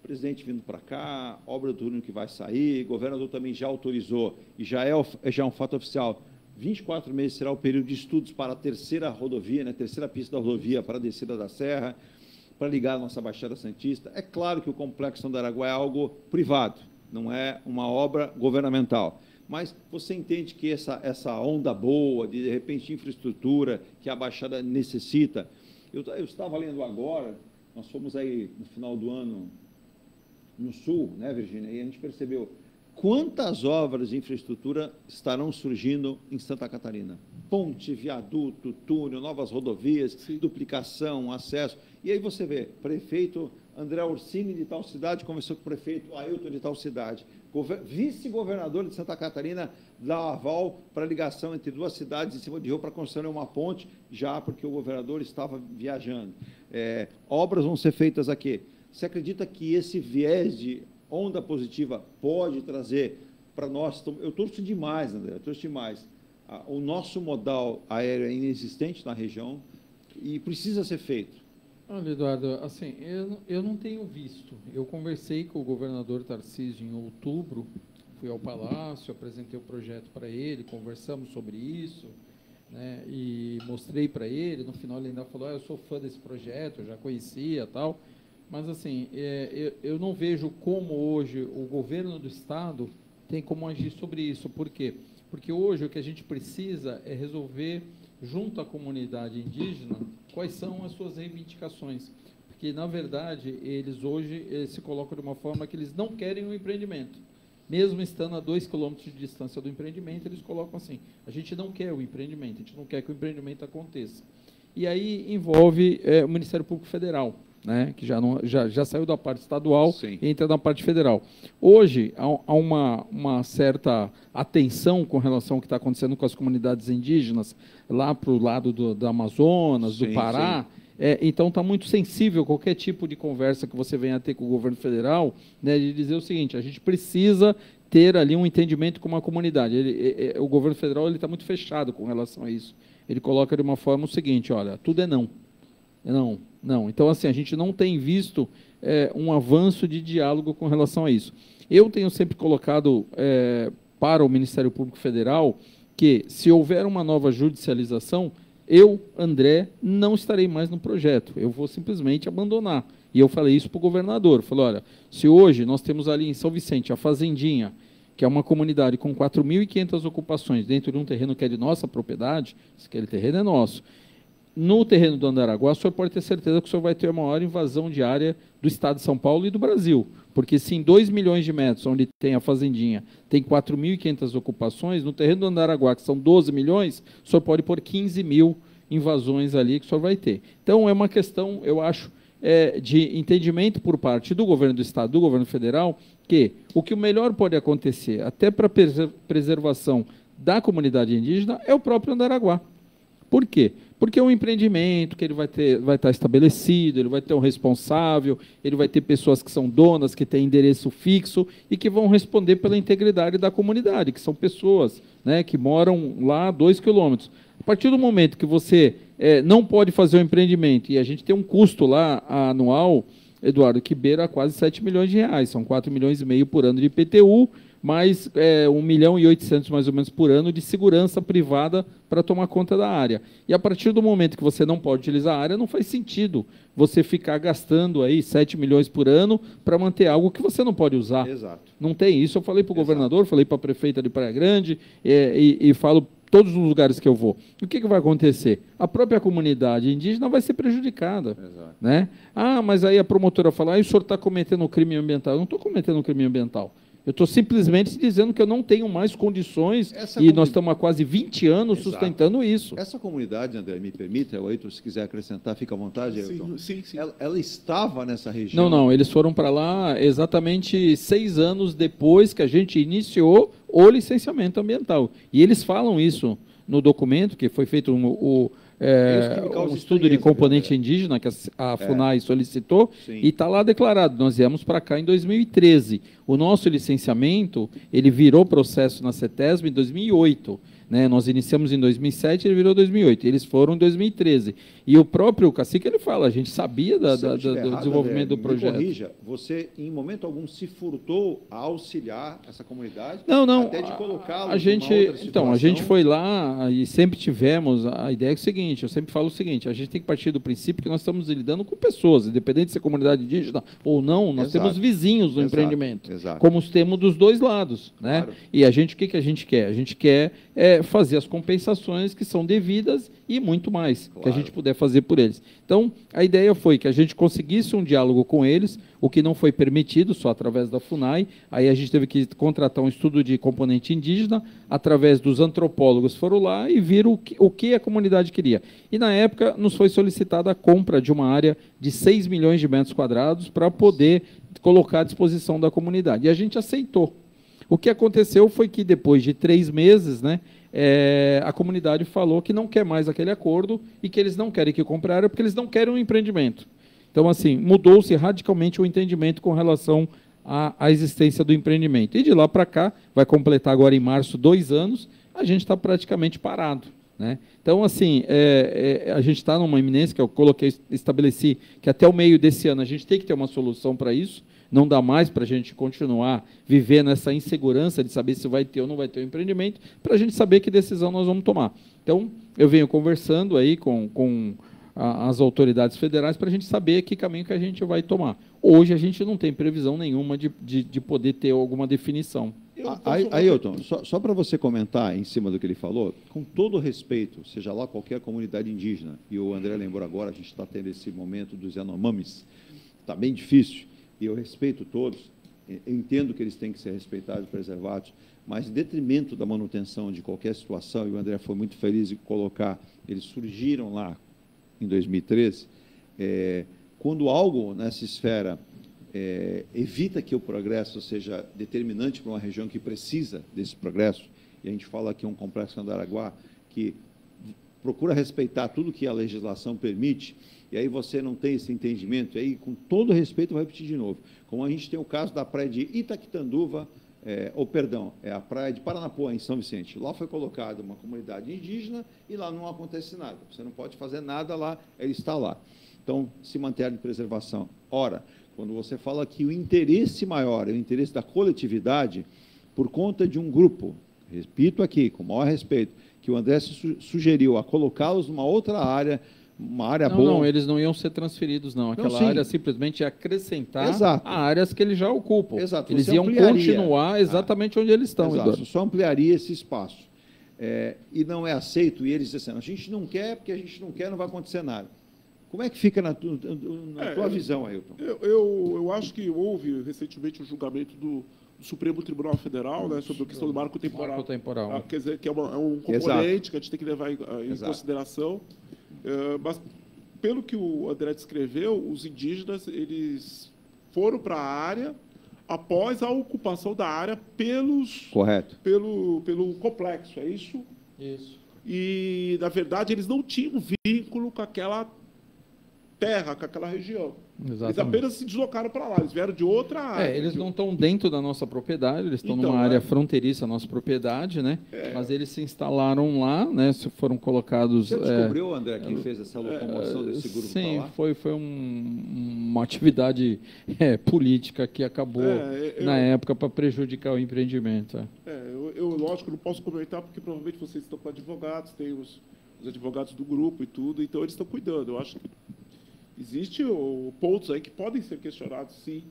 presidente vindo para cá, obra do túnel que vai sair, o governador também já autorizou, e já é um fato oficial, 24 meses será o período de estudos para a terceira rodovia, né, terceira pista da rodovia para a descida da Serra, para ligar a nossa Baixada Santista. É claro que o Complexo Andaraguá é algo privado, não é uma obra governamental. Mas você entende que essa onda boa, de repente, infraestrutura que a Baixada necessita. Eu estava lendo agora, nós fomos aí no final do ano no Sul, né, Virgínia? E a gente percebeu quantas obras de infraestrutura estarão surgindo em Santa Catarina. Ponte, viaduto, túnel, novas rodovias, duplicação, acesso. E aí você vê, prefeito André Orsini de tal cidade conversou com o prefeito Ailton de tal cidade. Vice-governador de Santa Catarina dá aval para a ligação entre duas cidades em cima de rio para construir uma ponte, já porque o governador estava viajando. Obras vão ser feitas aqui. Você acredita que esse viés de onda positiva pode trazer para nós? Eu torço demais, André, eu torço demais. O nosso modal aéreo é inexistente na região e precisa ser feito. Olha, Eduardo, assim, eu não tenho visto. Eu conversei com o governador Tarcísio em outubro, fui ao Palácio, apresentei o projeto para ele, conversamos sobre isso, né, e mostrei para ele. No final ele ainda falou, eu sou fã desse projeto, eu já conhecia e tal. Mas, assim, eu não vejo como hoje o governo do Estado tem como agir sobre isso. Por quê? Porque hoje o que a gente precisa é resolver, junto à comunidade indígena, quais são as suas reivindicações. Porque, na verdade, eles hoje se colocam de uma forma que eles não querem um empreendimento. Mesmo estando a 2 quilômetros de distância do empreendimento, eles colocam assim, a gente não quer o empreendimento, a gente não quer que o empreendimento aconteça. E aí envolve o Ministério Público Federal, né, que já saiu da parte estadual. Sim. E entra na parte federal. Hoje, há uma certa atenção com relação ao que está acontecendo com as comunidades indígenas, lá para o lado do Amazonas, sim, do Pará. Então, está muito sensível qualquer tipo de conversa que você venha a ter com o governo federal, né, de dizer o seguinte, a gente precisa ter ali um entendimento com uma comunidade. O governo federal está muito fechado com relação a isso. Ele coloca de uma forma o seguinte, olha, tudo é não. Não. Então, assim, a gente não tem visto um avanço de diálogo com relação a isso. Eu tenho sempre colocado para o Ministério Público Federal que, se houver uma nova judicialização, eu, André, não estarei mais no projeto. Eu vou simplesmente abandonar. E eu falei isso para o governador. Falei, olha, se hoje nós temos ali em São Vicente a Fazendinha, que é uma comunidade com 4.500 ocupações dentro de um terreno que é de nossa propriedade, aquele terreno é nosso. No terreno do Andaraguá, o senhor pode ter certeza que o senhor vai ter a maior invasão de área do Estado de São Paulo e do Brasil. Porque se em 2 milhões de metros, onde tem a Fazendinha, tem 4.500 ocupações, no terreno do Andaraguá, que são 12 milhões, o senhor pode pôr 15 mil invasões ali que o senhor vai ter. Então, é uma questão, eu acho, de entendimento por parte do governo do Estado, do governo federal, que o melhor pode acontecer, até para a preservação da comunidade indígena, é o próprio Andaraguá. Por quê? Porque é um empreendimento que ele vai estar estabelecido, ele vai ter um responsável, ele vai ter pessoas que são donas, que têm endereço fixo e que vão responder pela integridade da comunidade, que são pessoas, né, que moram lá a 2 quilômetros. A partir do momento que você não pode fazer o empreendimento, e a gente tem um custo lá anual, Eduardo, que beira quase 7 milhões de reais, são 4,5 milhões por ano de IPTU, mais 1,8 milhão mais ou menos por ano de segurança privada para tomar conta da área. E a partir do momento que você não pode utilizar a área, não faz sentido você ficar gastando aí 7 milhões por ano para manter algo que você não pode usar. Exato. Não tem isso. Eu falei para o governador, falei para a prefeita de Praia Grande e falo todos os lugares que eu vou. O que vai acontecer? A própria comunidade indígena vai ser prejudicada. Exato. Né? Mas aí a promotora fala, o senhor está cometendo um crime ambiental. Eu não estou cometendo um crime ambiental. Eu estou simplesmente dizendo que eu não tenho mais condições nós estamos há quase 20 anos sustentando isso. Essa comunidade, André, me permita, Ailton, se quiser acrescentar, fica à vontade, Ailton. Sim. Ela estava nessa região? Não, eles foram para lá exatamente 6 anos depois que a gente iniciou o licenciamento ambiental. E eles falam isso no documento, que foi feito um estudo de componente indígena que a FUNAI solicitou. Sim. E está lá declarado, nós viemos para cá em 2013. O nosso licenciamento, ele virou processo na CETESB em 2008. né? Nós iniciamos em 2007, ele virou 2008. Eles foram em 2013. E o próprio Cacique, ele fala, a gente sabia do desenvolvimento do projeto. Corrija, você, em momento algum, se furtou a auxiliar essa comunidade? Não. Até de colocá-los a gente, então, a gente foi lá e sempre tivemos, a ideia é o seguinte, eu sempre falo o seguinte, a gente tem que partir do princípio que nós estamos lidando com pessoas, independente se é comunidade indígena ou não, nós temos vizinhos no empreendimento, como os temos dos dois lados, né? Claro. E a gente, o que a gente quer? A gente quer fazer as compensações que são devidas e muito mais, que a gente puder fazer por eles. Então, a ideia foi que a gente conseguisse um diálogo com eles, o que não foi permitido, só através da FUNAI. Aí a gente teve que contratar um estudo de componente indígena, através dos antropólogos foram lá e viram o que a comunidade queria. E, na época, nos foi solicitada a compra de uma área de 6 milhões de metros quadrados para poder colocar à disposição da comunidade. E a gente aceitou. O que aconteceu foi que, depois de 3 meses, né, a comunidade falou que não quer mais aquele acordo e que eles não querem que compre a área porque eles não querem um empreendimento. Então, assim, mudou-se radicalmente o entendimento com relação à existência do empreendimento. E de lá para cá, vai completar agora em março 2 anos, a gente está praticamente parado, né? Então, assim, a gente está numa iminência que eu estabeleci que até o meio desse ano a gente tem que ter uma solução para isso. Não dá mais para a gente continuar vivendo essa insegurança de saber se vai ter ou não vai ter o empreendimento, para a gente saber que decisão nós vamos tomar. Então, eu venho conversando aí com as autoridades federais para a gente saber que caminho que a gente vai tomar. Hoje, a gente não tem previsão nenhuma de poder ter alguma definição. Ailton, só para você comentar em cima do que ele falou, com todo respeito, seja lá qualquer comunidade indígena, e o André lembrou agora, a gente está tendo esse momento dos Yanomamis, está bem difícil, e eu respeito todos, eu entendo que eles têm que ser respeitados e preservados, mas em detrimento da manutenção de qualquer situação, e o André foi muito feliz em colocar, eles surgiram lá em 2013, quando algo nessa esfera evita que o progresso seja determinante para uma região que precisa desse progresso, e a gente fala aqui um complexo Andaraguá que procura respeitar tudo que a legislação permite, e aí você não tem esse entendimento, e aí, com todo respeito, eu vou repetir de novo, como a gente tem o caso da praia de Itaquitanduva, a praia de Paranapuã, em São Vicente. Lá foi colocada uma comunidade indígena e lá não acontece nada. Você não pode fazer nada lá, ele está lá. Então, se manter a preservação. Ora, quando você fala que o interesse maior é o interesse da coletividade, por conta de um grupo, repito aqui, com o maior respeito, que o André sugeriu a colocá-los numa outra área, uma área boa. Não, eles não iam ser transferidos, não. Aquela área simplesmente ia acrescentar a áreas que eles já ocupam. Exato. Eles iam continuar exatamente onde eles estão. Exato. Só ampliaria esse espaço. E não é aceito, e eles dizem assim, a gente não quer, porque a gente não quer, não vai acontecer nada. Como é que fica na tua visão, Ailton? Eu acho que houve recentemente um julgamento do Supremo Tribunal Federal, né, sobre a questão do marco temporal. Quer dizer, que é um componente que a gente tem que levar em consideração. Mas, pelo que o André descreveu, os indígenas eles foram para a área após a ocupação da área pelo complexo, é isso? Isso. E, na verdade, eles não tinham vínculo com aquela terra, com aquela região. Exatamente. Eles apenas se deslocaram para lá, eles vieram de outra área. Eles não estão dentro da nossa propriedade, eles estão numa área fronteiriça à nossa propriedade, né? Mas eles se instalaram lá, né? Foram colocados... Você descobriu, André, quem fez essa locomoção desse grupo? Sim, foi uma atividade política que acabou, na época, para prejudicar o empreendimento. Eu, lógico, não posso comentar, porque provavelmente vocês estão com advogados, tem os advogados do grupo e tudo, então eles estão cuidando. Eu acho que existem pontos aí que podem ser questionados, sim,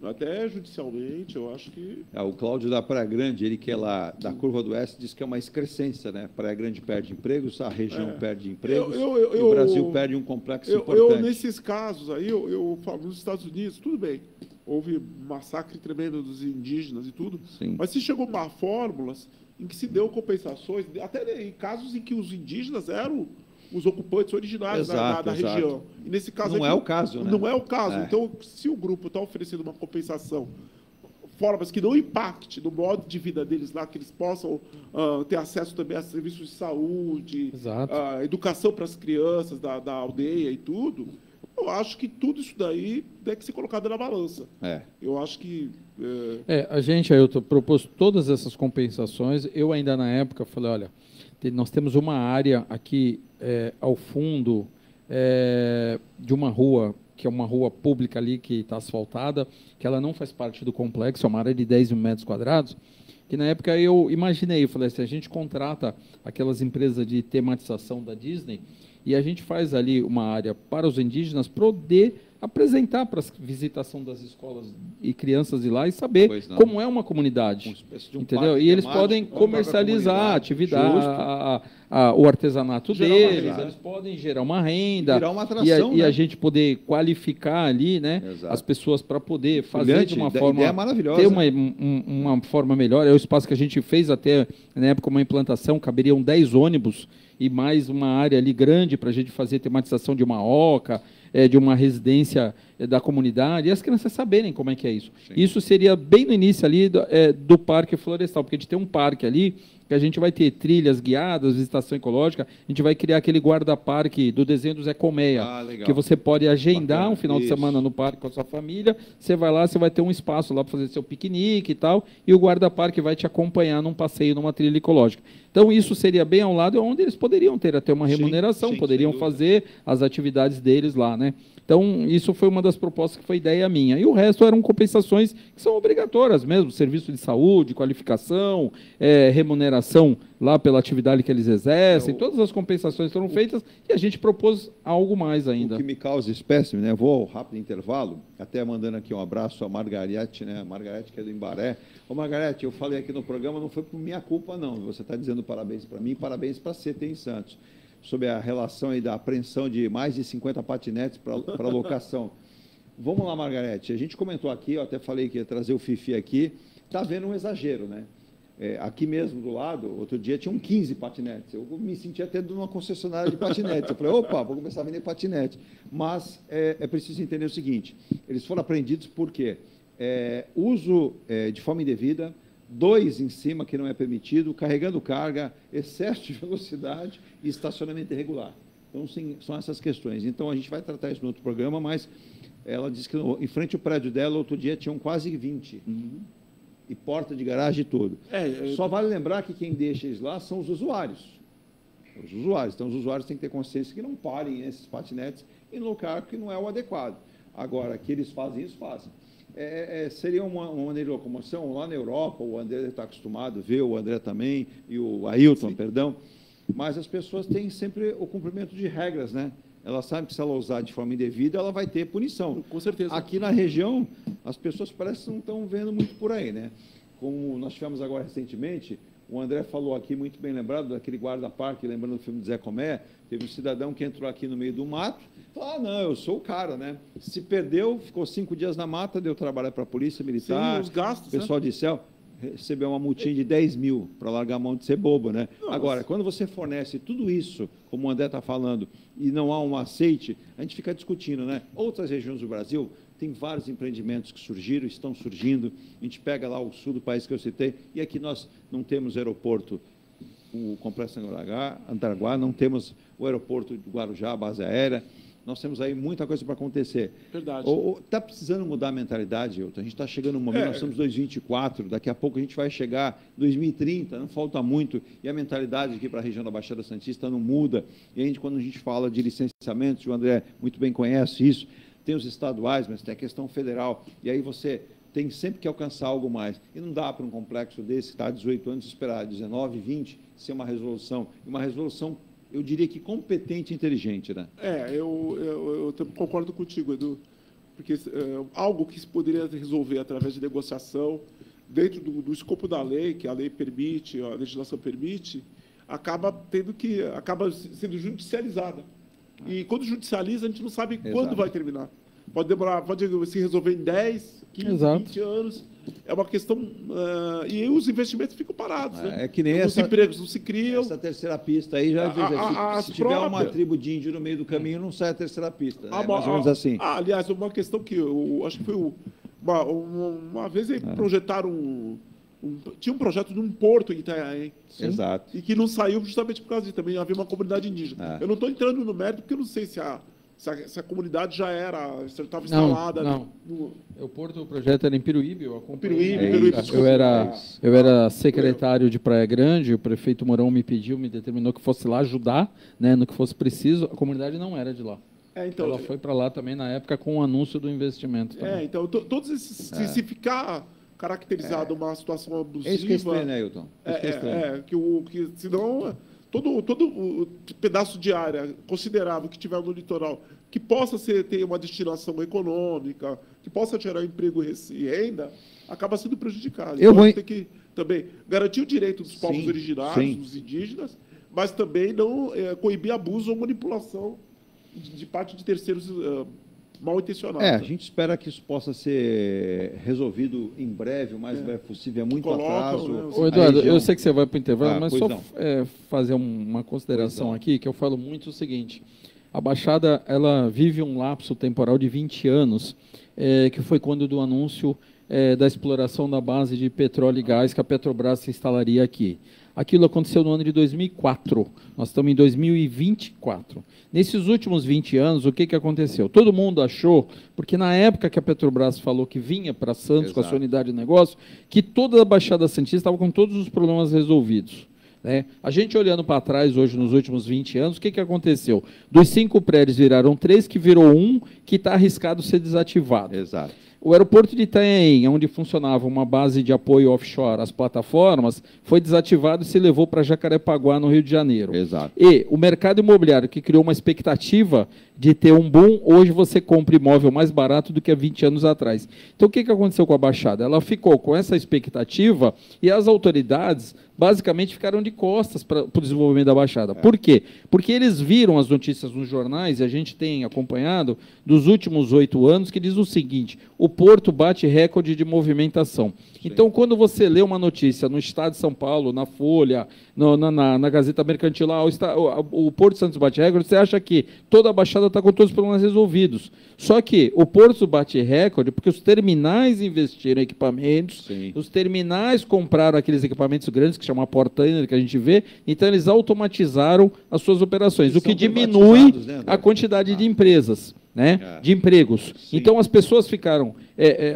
até judicialmente, eu acho que... O Cláudio da Praia Grande, ele que é lá da Curva do Oeste, diz que é uma excrescência, né? Praia Grande perde empregos, a região perde empregos, e o Brasil perde um complexo importante. Nesses casos aí, eu falo, nos Estados Unidos, tudo bem, houve massacre tremendo dos indígenas e tudo, mas se chegou a fórmulas em que se deu compensações, até em casos em que os indígenas eram os ocupantes originários da região. E nesse caso não é o caso, né? Não é o caso. Então, se o grupo está oferecendo uma compensação, formas que não impacte no modo de vida deles lá, que eles possam ter acesso também a serviços de saúde, educação para as crianças da aldeia e tudo, eu acho que tudo isso daí tem que ser colocado na balança. Eu acho que A gente, Ailton, propôs todas essas compensações. Eu ainda na época falei, olha, nós temos uma área aqui ao fundo de uma rua, que é uma rua pública ali que está asfaltada, que ela não faz parte do complexo, é uma área de 10 mil metros quadrados, que na época eu imaginei, eu falei assim, a gente contrata aquelas empresas de tematização da Disney e a gente faz ali uma área para os indígenas poder apresentar para a visitação das escolas e crianças de lá e saber como é uma comunidade, entendeu? E eles podem comercializar a atividade, o artesanato deles, eles podem gerar uma renda, gerar uma atração, e a gente poder qualificar ali, né, as pessoas para poder fazer de uma forma, ter uma forma melhor. É o espaço que a gente fez até na época uma implantação, caberiam 10 ônibus e mais uma área ali grande para a gente fazer tematização de uma oca, de uma residência da comunidade, e as crianças saberem como é que é isso. Sim. Isso seria bem no início ali do Parque Florestal, porque a gente tem um parque ali, que a gente vai ter trilhas guiadas, visitação ecológica, a gente vai criar aquele guarda-parque do desenho do Zé Colmeia, que você pode agendar um final de semana no parque com a sua família, você vai lá, você vai ter um espaço lá para fazer seu piquenique e tal, e o guarda-parque vai te acompanhar num passeio, numa trilha ecológica. Então, isso seria bem ao lado onde eles poderiam ter até uma remuneração, poderiam fazer as atividades deles lá, né? Então, isso foi uma das propostas que foi ideia minha. E o resto eram compensações que são obrigatórias mesmo, serviço de saúde, qualificação, remuneração lá pela atividade que eles exercem, todas as compensações foram feitas e a gente propôs algo mais ainda. O que me causa espécime, né? Vou ao rápido intervalo, até mandando aqui um abraço à Margarete, né? A Margarete, que é do Embaré. Ô, Margarete, eu falei aqui no programa, não foi por minha culpa, não. Você está dizendo parabéns para mim, parabéns para a CT em Santos, sobre a relação aí da apreensão de mais de 50 patinetes para locação. Vamos lá, Margarete. A gente comentou aqui, eu até falei que ia trazer o Fifi aqui, está havendo um exagero, né? Aqui mesmo do lado, outro dia tinham 15 patinetes. Eu me senti até numa concessionária de patinetes. Eu falei, opa, vou começar a vender patinete. Mas é preciso entender o seguinte, eles foram apreendidos por quê? Uso de forma indevida, 2 em cima que não é permitido, carregando carga, excesso de velocidade e estacionamento irregular. Então, sim, são essas questões. Então, a gente vai tratar isso no outro programa, mas ela disse que em frente ao prédio dela, outro dia, tinham quase 20. E porta de garagem e tudo. Só vale lembrar que quem deixa eles lá são os usuários. Os usuários. Então, os usuários têm que ter consciência que não parem esses patinetes em lugar que não é o adequado. Agora, que eles fazem isso, fazem. Seria uma maneira de locomoção. Lá na Europa, o André está acostumado a ver, o André também, e o Ailton, perdão, mas as pessoas têm sempre o cumprimento de regras, né? Ela sabe que se ela usar de forma indevida, ela vai ter punição. Com certeza. Aqui na região, as pessoas parecem que não estão vendo muito por aí, né? Como nós tivemos agora recentemente, o André falou aqui, muito bem lembrado, daquele guarda-parque, lembrando do filme do Zé Comé, teve um cidadão que entrou aqui no meio do mato, falou, não, eu sou o cara, né? Se perdeu, ficou 5 dias na mata, deu trabalho para a polícia militar, os gastos, pessoal de céu, recebeu uma multinha de 10 mil para largar a mão de ser bobo, né? Nossa. Agora, quando você fornece tudo isso, como o André está falando, e não há um aceite, a gente fica discutindo, né? Outras regiões do Brasil, tem vários empreendimentos que surgiram, estão surgindo, a gente pega lá o sul do país que eu citei, e aqui nós não temos aeroporto, o Complexo Andraguá, não temos o aeroporto do Guarujá, a base aérea, nós temos aí muita coisa para acontecer. Verdade. Está precisando mudar a mentalidade, Hilton. A gente está chegando no momento, nós estamos em 2024, daqui a pouco a gente vai chegar em 2030, não falta muito, e a mentalidade aqui para a região da Baixada Santista não muda. E a gente, quando a gente fala de licenciamentos, o André muito bem conhece isso, tem os estaduais, mas tem a questão federal, e aí você tem sempre que alcançar algo mais. E não dá para um complexo desse, que está há 18 anos, esperar 19, 20, ser uma resolução, eu diria que competente e inteligente, né? Eu concordo contigo, Edu, porque algo que se poderia resolver através de negociação, dentro do escopo da lei, que a lei permite, a legislação permite, acaba sendo judicializada. E quando judicializa, a gente não sabe quando vai terminar. Pode demorar, pode se resolver em 10, 15, 20 anos. É uma questão... e os investimentos ficam parados, né? É que nem os empregos não se criam. Essa terceira pista aí, já se tiver uma tribo de índio no meio do caminho, não sai a terceira pista. Né? Mais ou menos assim. Aliás, uma questão que eu acho que foi... Uma vez eles projetaram tinha um projeto de um porto em Itanhaém. Exato. E que não saiu justamente por causa disso. Também havia uma comunidade indígena. Eu não estou entrando no mérito, porque eu não sei se se a comunidade já estava instalada. Não. O projeto era em Piruíbe, eu acompanhei. Piruíbe, eu era secretário de Praia Grande, o prefeito Mourão me determinou que fosse lá ajudar, né, no que fosse preciso. A comunidade não era de lá. Então, ela foi para lá também na época com o anúncio do investimento. Também. Então, todos esses... Se ficar caracterizado uma situação abusiva... É isso que é estranho, né, Ailton? Que senão... Todo pedaço de área considerável que tiver no litoral, que possa ter uma destinação econômica, que possa gerar emprego e renda, acaba sendo prejudicado. Então, a gente tem que também garantir o direito dos povos originários, dos indígenas, mas também não coibir abuso ou manipulação de parte de terceiros mal intencionados. A gente espera que isso possa ser resolvido em breve, o mais breve possível, é muito atraso. Ô, Eduardo, eu sei que você vai para o intervalo, mas só fazer uma consideração aqui, que eu falo muito o seguinte, a Baixada ela vive um lapso temporal de 20 anos, que foi quando do anúncio da exploração da base de petróleo e gás que a Petrobras se instalaria aqui. Aquilo aconteceu no ano de 2004, nós estamos em 2024. Nesses últimos 20 anos, o que aconteceu? Todo mundo achou, porque na época que a Petrobras falou que vinha para Santos com a sua unidade de negócio, que toda a Baixada Santista estava com todos os problemas resolvidos. Né? A gente olhando para trás hoje, nos últimos 20 anos, o que aconteceu? Dos 5 prédios viraram 3, que virou 1, que está arriscado ser desativado. Exato. O aeroporto de Itanhaém, onde funcionava uma base de apoio offshore às plataformas, foi desativado e se levou para Jacarepaguá, no Rio de Janeiro. Exato. E o mercado imobiliário, que criou uma expectativa de ter um boom, hoje você compra imóvel mais barato do que há 20 anos atrás. Então, o que aconteceu com a Baixada? Ela ficou com essa expectativa e as autoridades basicamente ficaram de costas para o desenvolvimento da Baixada. Por quê? Porque eles viram as notícias nos jornais, e a gente tem acompanhado, dos últimos 8 anos, que diz o seguinte: o Porto bate recorde de movimentação. Então, quando você lê uma notícia no Estado de São Paulo, na Folha, na Gazeta Mercantil, o Porto de Santos bate recorde, você acha que toda a Baixada está com todos os problemas resolvidos. Só que o Porto bate recorde porque os terminais investiram em equipamentos, os terminais compraram aqueles equipamentos grandes, que chamam a portainer, que a gente vê, então eles automatizaram as suas operações, o que diminui a quantidade de empresas. Né, de empregos. Então, as pessoas ficaram...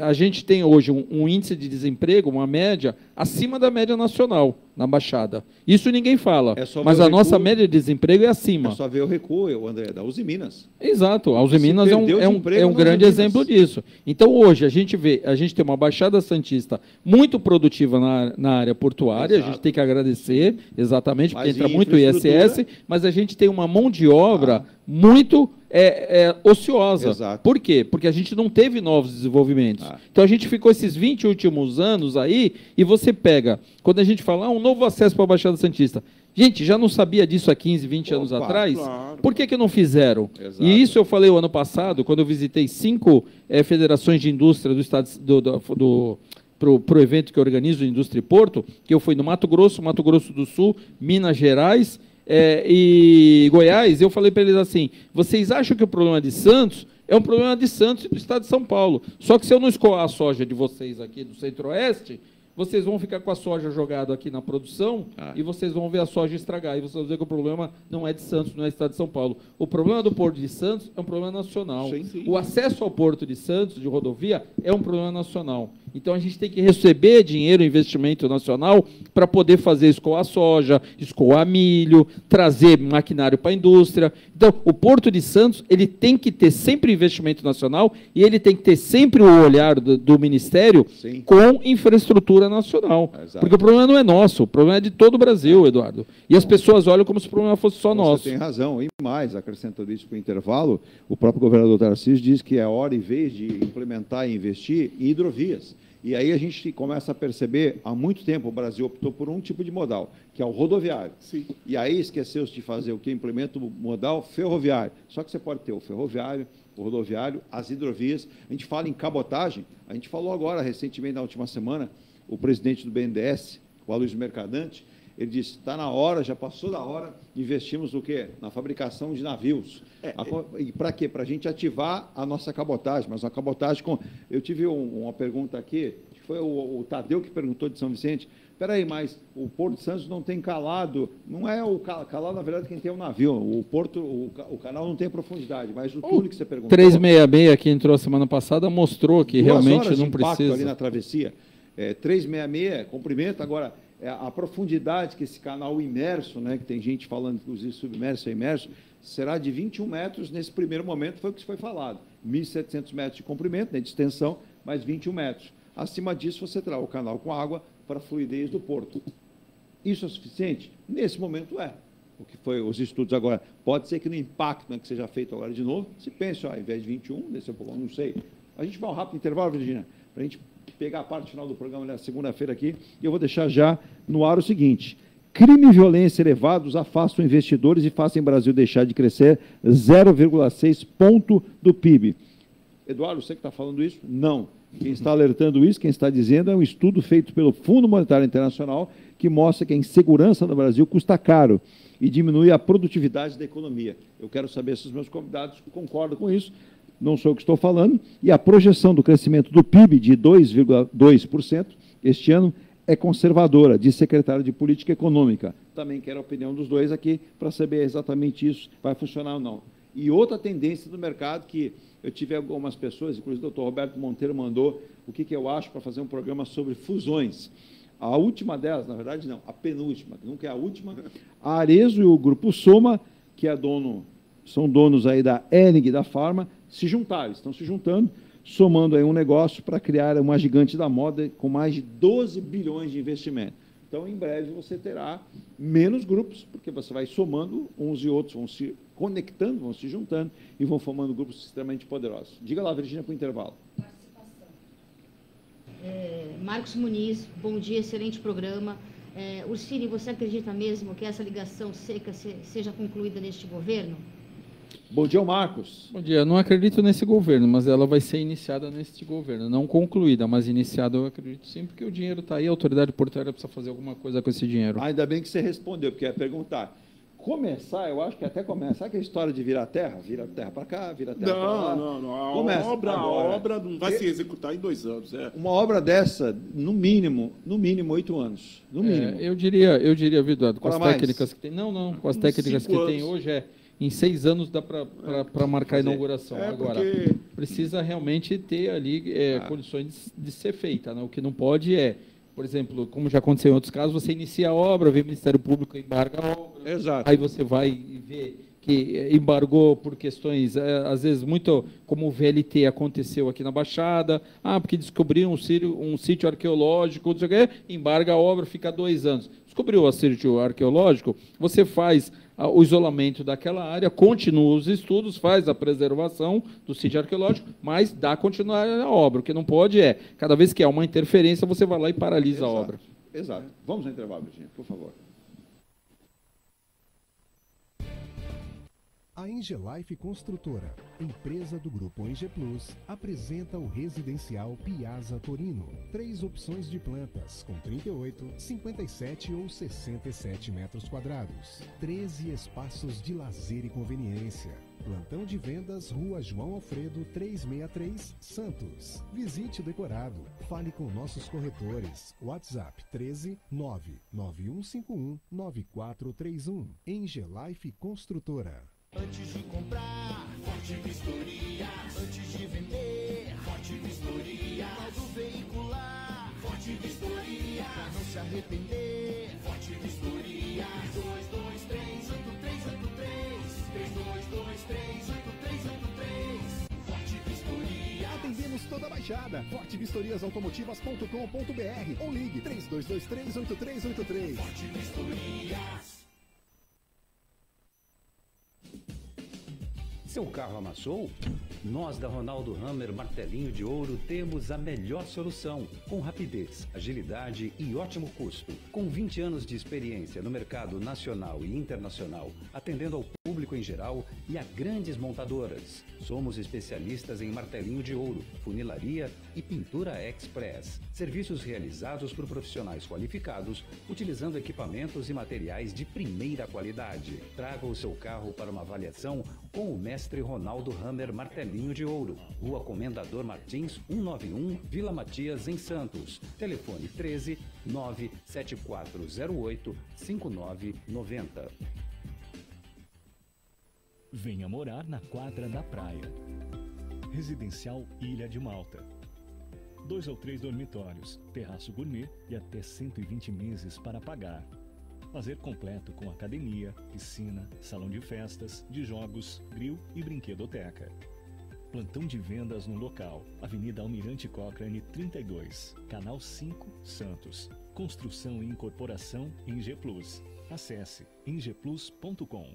a gente tem hoje um índice de desemprego, uma média, acima da média nacional, na Baixada. Isso ninguém fala, mas a nossa média de desemprego é acima. É só ver o recuo, André, da Uzi Minas. Exato, a Uzi Minas é um grande exemplo disso. Então, hoje, a gente tem uma Baixada Santista muito produtiva na área portuária, a gente tem que agradecer, exatamente, porque entra muito ISS, mas a gente tem uma mão de obra muito... ociosa. Exato. Por quê? Porque a gente não teve novos desenvolvimentos. Então a gente ficou esses 20 últimos anos aí, e você pega, quando a gente fala um novo acesso para a Baixada Santista, gente, já não sabia disso há 15, 20 anos atrás? Claro. Por que não fizeram? Exato. E isso eu falei o ano passado, quando eu visitei 5 federações de indústria do estado para o evento que eu organizo, Indústria e Porto, que eu fui no Mato Grosso do Sul, Minas Gerais, e Goiás. Eu falei para eles assim: vocês acham que o problema de Santos é um problema de Santos e do estado de São Paulo? Só que se eu não escoar a soja de vocês aqui do Centro-Oeste, vocês vão ficar com a soja jogada aqui na produção e vocês vão ver a soja estragar. E vocês vão dizer que o problema não é de Santos, não é do estado de São Paulo. O problema do Porto de Santos é um problema nacional. Sim. O acesso ao Porto de Santos, de rodovia, é um problema nacional. Então, a gente tem que receber dinheiro, investimento nacional, para poder fazer escoar soja, escoar milho, trazer maquinário para a indústria. Então, o Porto de Santos ele tem que ter sempre investimento nacional e ele tem que ter sempre o olhar do Ministério com infraestrutura nacional. Exato. Porque o problema não é nosso, o problema é de todo o Brasil, Eduardo. E as pessoas olham como se o problema fosse só nosso. Você tem razão. E mais, acrescentando isso para o intervalo, o próprio governador Tarcísio diz que é hora e vez de implementar e investir em hidrovias. E aí a gente começa a perceber, há muito tempo o Brasil optou por um tipo de modal, que é o rodoviário. Sim. E aí esqueceu-se de fazer o que implementa o modal ferroviário. Só que você pode ter o ferroviário, o rodoviário, as hidrovias. A gente fala em cabotagem, a gente falou agora, recentemente, na última semana, o presidente do BNDES, o Aloysio Mercadante, ele disse: está na hora, já passou da hora, investimos o quê? Na fabricação de navios. E para quê? Para a gente ativar a nossa cabotagem, mas uma cabotagem com... Eu tive uma pergunta aqui, foi o Tadeu que perguntou de São Vicente. Espera aí, mas o Porto de Santos não tem calado. Não é o calado, na verdade, quem tem o navio. O canal não tem profundidade, mas o túnel que você perguntou... 366, que entrou semana passada, mostrou que realmente não precisa... ali na travessia. 366, comprimento. Agora, a profundidade que esse canal imerso, né, que tem gente falando, inclusive, submerso e imerso, será de 21 metros. Nesse primeiro momento foi o que foi falado. 1.700 metros de comprimento, né, de extensão, mais 21 metros. Acima disso, você terá o canal com água para a fluidez do porto. Isso é suficiente? Nesse momento é. O que foi os estudos agora. Pode ser que no impacto, né, que seja feito agora de novo, se pense, ao invés de 21, descer um pouco, não sei. A gente vai um rápido intervalo, Virginia, para a gente pegar a parte final do programa na segunda-feira aqui, e eu vou deixar já no ar o seguinte: crime e violência elevados afastam investidores e fazem o Brasil deixar de crescer 0,6 ponto do PIB. Eduardo, você que está falando isso? Não. Quem está alertando isso, quem está dizendo, é um estudo feito pelo Fundo Monetário Internacional que mostra que a insegurança no Brasil custa caro e diminui a produtividade da economia. Eu quero saber se os meus convidados concordam com isso. Não sou eu que estou falando. E a projeção do crescimento do PIB de 2,2% este ano é conservadora, diz secretário de Política Econômica. Também quero a opinião dos dois aqui para saber exatamente isso, vai funcionar ou não. E outra tendência do mercado que eu tive algumas pessoas, inclusive o doutor Roberto Monteiro mandou o que eu acho para fazer um programa sobre fusões. A última delas, na verdade não, a penúltima, que nunca é a última, a Arezzo e o Grupo Soma, que são donos aí da Hering e da Pharma, se juntaram, estão se juntando, somando aí um negócio para criar uma gigante da moda com mais de 12 bilhões de investimento. Então, em breve, você terá menos grupos, porque você vai somando, uns e outros vão se conectando, vão se juntando e vão formando grupos extremamente poderosos. Diga lá, Virginia, para o intervalo. Marcos Muniz, bom dia, excelente programa. Ursini, você acredita mesmo que essa ligação seca seja concluída neste governo? Bom dia, Marcos. Bom dia. Eu não acredito nesse governo, mas ela vai ser iniciada neste governo. Não concluída, mas iniciada eu acredito sim, porque o dinheiro está aí, a autoridade portuária precisa fazer alguma coisa com esse dinheiro. Ainda bem que você respondeu, porque eu ia perguntar. Começar, eu acho que até começa. Sabe aquela história de virar terra? Vira terra para cá, vira terra para lá? Não. A obra não vai se executar em 2 anos. Uma obra dessa, no mínimo 8 anos. No mínimo. Eu diria, Viduardo, com as técnicas que tem. Não, com as técnicas que tem hoje em 6 anos dá para marcar a inauguração. Agora, precisa realmente ter ali condições de ser feita. Né? O que não pode por exemplo, como já aconteceu em outros casos, você inicia a obra, vem o Ministério Público e embarga a obra. Exato. Aí você vai ver que embargou por questões, às vezes, muito como o VLT aconteceu aqui na Baixada, porque descobriu um sítio arqueológico, não sei o quê, embarga a obra, fica 2 anos. Descobriu o sítio arqueológico, você faz o isolamento daquela área, continua os estudos, faz a preservação do sítio arqueológico, mas dá continuidade à obra. O que não pode cada vez que há uma interferência, você vai lá e paralisa a obra. Exato. Vamos ao intervalo, Virginia, por favor. A Engelife Construtora, empresa do Grupo Enge Plus, apresenta o residencial Piazza Torino. 3 opções de plantas, com 38, 57 ou 67 metros quadrados. 13 espaços de lazer e conveniência. Plantão de vendas, Rua João Alfredo, 363, Santos. Visite o decorado. Fale com nossos corretores. WhatsApp 13 99151 9431. Engelife Construtora. Antes de comprar, Forte Vistoria. Antes de vender, Forte Vistoria. Laudo veicular, Forte Vistoria. Pra não se arrepender, Forte Vistoria. 3223 8383 3223 8383. Forte Vistoria. Atendemos toda a Baixada. fortevistoriasautomotivas.com.br ou ligue 3223 8383. Forte Vistoria. Seu carro amassou? Nós da Ronaldo Hammer Martelinho de Ouro temos a melhor solução, com rapidez, agilidade e ótimo custo. Com 20 anos de experiência no mercado nacional e internacional, atendendo ao público em geral e a grandes montadoras. Somos especialistas em martelinho de ouro, funilaria e pintura express. Serviços realizados por profissionais qualificados, utilizando equipamentos e materiais de primeira qualidade. Traga o seu carro para uma avaliação com o mestre Ronaldo Hammer Martelinho de Ouro. Rua Comendador Martins, 191, Vila Matias, em Santos. Telefone 13 97408 5990. Venha morar na quadra da praia. Residencial Ilha de Malta. 2 ou 3 dormitórios, terraço gourmet e até 120 meses para pagar. Lazer completo com academia, piscina, salão de festas, de jogos, grill e brinquedoteca. Plantão de vendas no local. Avenida Almirante Cochrane 32, Canal 5, Santos. Construção e incorporação Eng Plus. Acesse engplus.com.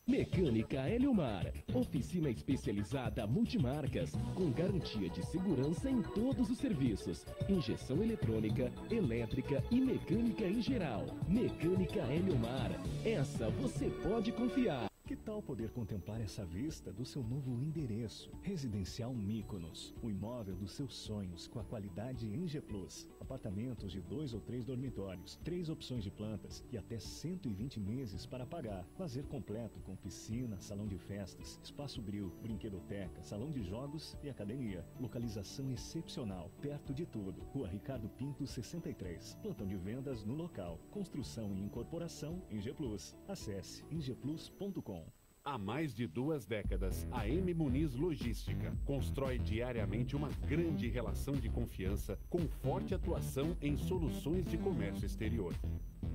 Mecânica Eliomar, oficina especializada multimarcas, com garantia de segurança em todos os serviços, injeção eletrônica, elétrica e mecânica em geral. Mecânica Eliomar, essa você pode confiar. Que tal poder contemplar essa vista do seu novo endereço? Residencial Mykonos, o imóvel dos seus sonhos com a qualidade Eng Plus. Apartamentos de 2 ou 3 dormitórios, 3 opções de plantas e até 120 meses para pagar. Lazer completo com piscina, salão de festas, espaço grill, brinquedoteca, salão de jogos e academia. Localização excepcional, perto de tudo. Rua Ricardo Pinto 63. Plantão de vendas no local. Construção e incorporação Eng Plus. Acesse engplus.com. Há mais de 2 décadas, a M. Muniz Logística constrói diariamente uma grande relação de confiança com forte atuação em soluções de comércio exterior.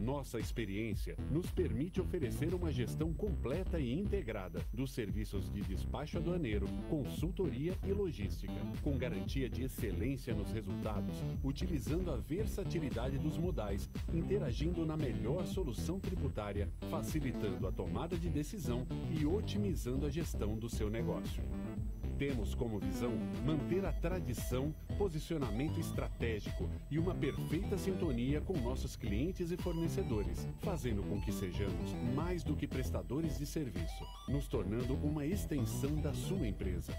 Nossa experiência nos permite oferecer uma gestão completa e integrada dos serviços de despacho aduaneiro, consultoria e logística, com garantia de excelência nos resultados, utilizando a versatilidade dos modais, interagindo na melhor solução tributária, facilitando a tomada de decisão e otimizando a gestão do seu negócio. Temos como visão manter a tradição, posicionamento estratégico e uma perfeita sintonia com nossos clientes e fornecedores, fazendo com que sejamos mais do que prestadores de serviço, nos tornando uma extensão da sua empresa.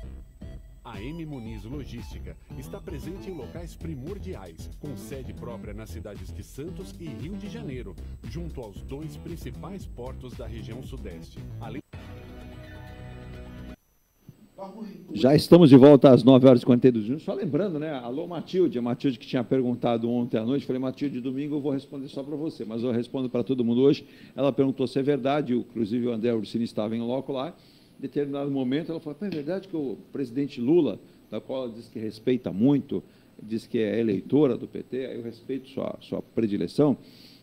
A M. Muniz Logística está presente em locais primordiais, com sede própria nas cidades de Santos e Rio de Janeiro, junto aos 2 principais portos da região sudeste. Já estamos de volta às 9h42. Só lembrando, né? Alô, Matilde. A Matilde que tinha perguntado ontem à noite. Falei, Matilde, domingo eu vou responder só para você, mas eu respondo para todo mundo hoje. Ela perguntou se é verdade, inclusive o André Ursini estava em loco lá. Em determinado momento, ela falou, é verdade que o presidente Lula, da qual ela diz que respeita muito, diz que é eleitora do PT, aí eu respeito sua predileção,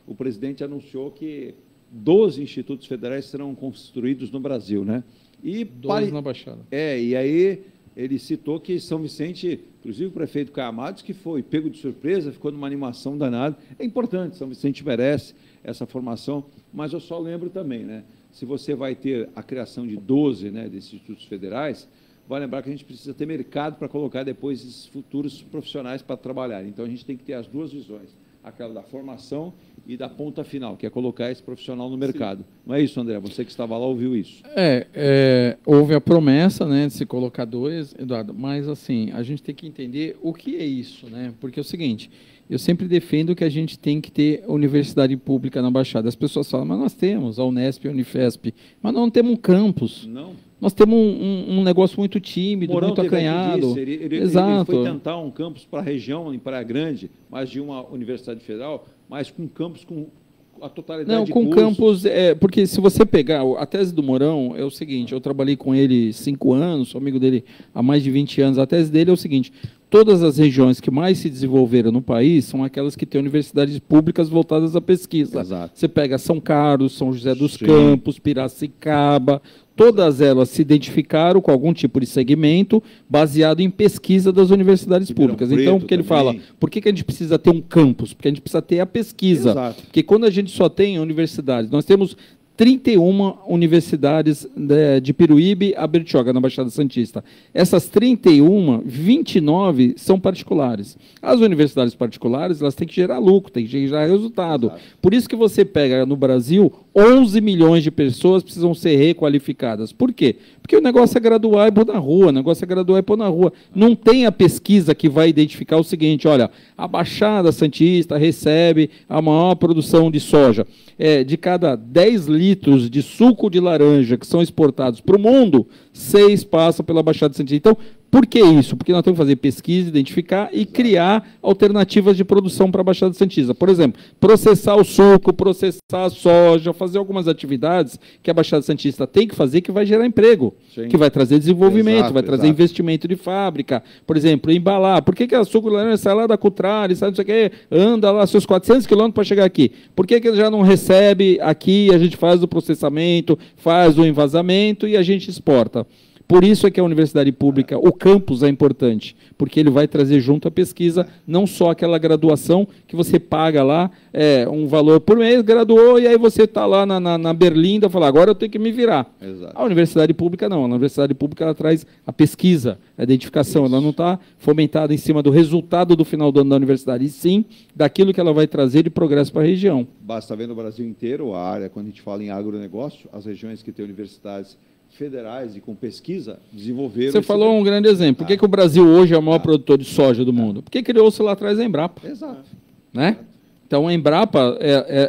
o presidente anunciou que 12 institutos federais serão construídos no Brasil, né? E 12 na Baixada. E aí ele citou que São Vicente, inclusive o prefeito Caio Amado, que foi pego de surpresa, ficou numa animação danada. É importante, São Vicente merece essa formação, mas eu só lembro também, né? Se você vai ter a criação de 12, né, desses institutos federais, vai lembrar que a gente precisa ter mercado para colocar depois esses futuros profissionais para trabalhar. Então, a gente tem que ter as duas visões, aquela da formação e da ponta final, que é colocar esse profissional no mercado. Sim. Não é isso, André? Você que estava lá ouviu isso. Houve a promessa, né, de se colocar 2, Eduardo, mas assim, a gente tem que entender o que é isso, né? Porque é o seguinte, eu sempre defendo que a gente tem que ter universidade pública na Baixada. As pessoas falam, mas nós temos a Unesp e a Unifesp, mas nós não temos um campus. Não. Nós temos um negócio muito tímido, muito acanhado. Exato. Ele foi tentar um campus para a região, em Praia Grande, mas de uma universidade federal, mas com campus com a totalidade de cursos. Não, com campus... porque se você pegar... A tese do Mourão é o seguinte, eu trabalhei com ele 5 anos, sou amigo dele há mais de 20 anos. A tese dele é o seguinte, todas as regiões que mais se desenvolveram no país são aquelas que têm universidades públicas voltadas à pesquisa. Exato. Você pega São Carlos, São José dos Campos, Piracicaba... Todas elas se identificaram com algum tipo de segmento baseado em pesquisa das universidades públicas. Então, porque ele fala, por que a gente precisa ter um campus? Porque a gente precisa ter a pesquisa. Exato. Porque quando a gente só tem universidades, nós temos 31 universidades de Piruíbe a Bertioga, na Baixada Santista. Essas 31, 29 são particulares. As universidades particulares, elas têm que gerar lucro, têm que gerar resultado. Exato. Por isso que você pega no Brasil 11 milhões de pessoas precisam ser requalificadas. Por quê? Porque o negócio é graduar e pôr na rua, o negócio é graduar e pôr na rua. Não tem a pesquisa que vai identificar o seguinte, olha, a Baixada Santista recebe a maior produção de soja. De cada 10 litros de suco de laranja que são exportados para o mundo, 6 passam pela Baixada Santista. Então, por que isso? Porque nós temos que fazer pesquisa, identificar e criar alternativas de produção para a Baixada Santista. Por exemplo, processar o suco, processar a soja, fazer algumas atividades que a Baixada Santista tem que fazer que vai gerar emprego, que vai trazer desenvolvimento, vai trazer investimento de fábrica. Por exemplo, embalar. Por que a suco de laranja sai lá da Cutrale, sai não sei o quê, anda lá seus 400 quilômetros para chegar aqui? Por que ele já não recebe aqui, a gente faz o processamento, faz o envasamento e a gente exporta? Por isso é que a universidade pública, o campus é importante, porque ele vai trazer junto a pesquisa, não só aquela graduação que você paga lá um valor por mês, graduou, e aí você está lá na Berlinda e fala, agora eu tenho que me virar. Exato. A universidade pública não, a universidade pública ela traz a pesquisa, a identificação, ela não está fomentada em cima do resultado do final do ano da universidade, e sim daquilo que ela vai trazer de progresso para a região. Basta ver no Brasil inteiro a área, quando a gente fala em agronegócio, as regiões que têm universidades federais e com pesquisa desenvolveram... Você falou um grande exemplo. Por que o Brasil hoje é o maior produtor de soja do mundo? Porque criou-se lá atrás a Embrapa. Exato. Né? Então, a Embrapa,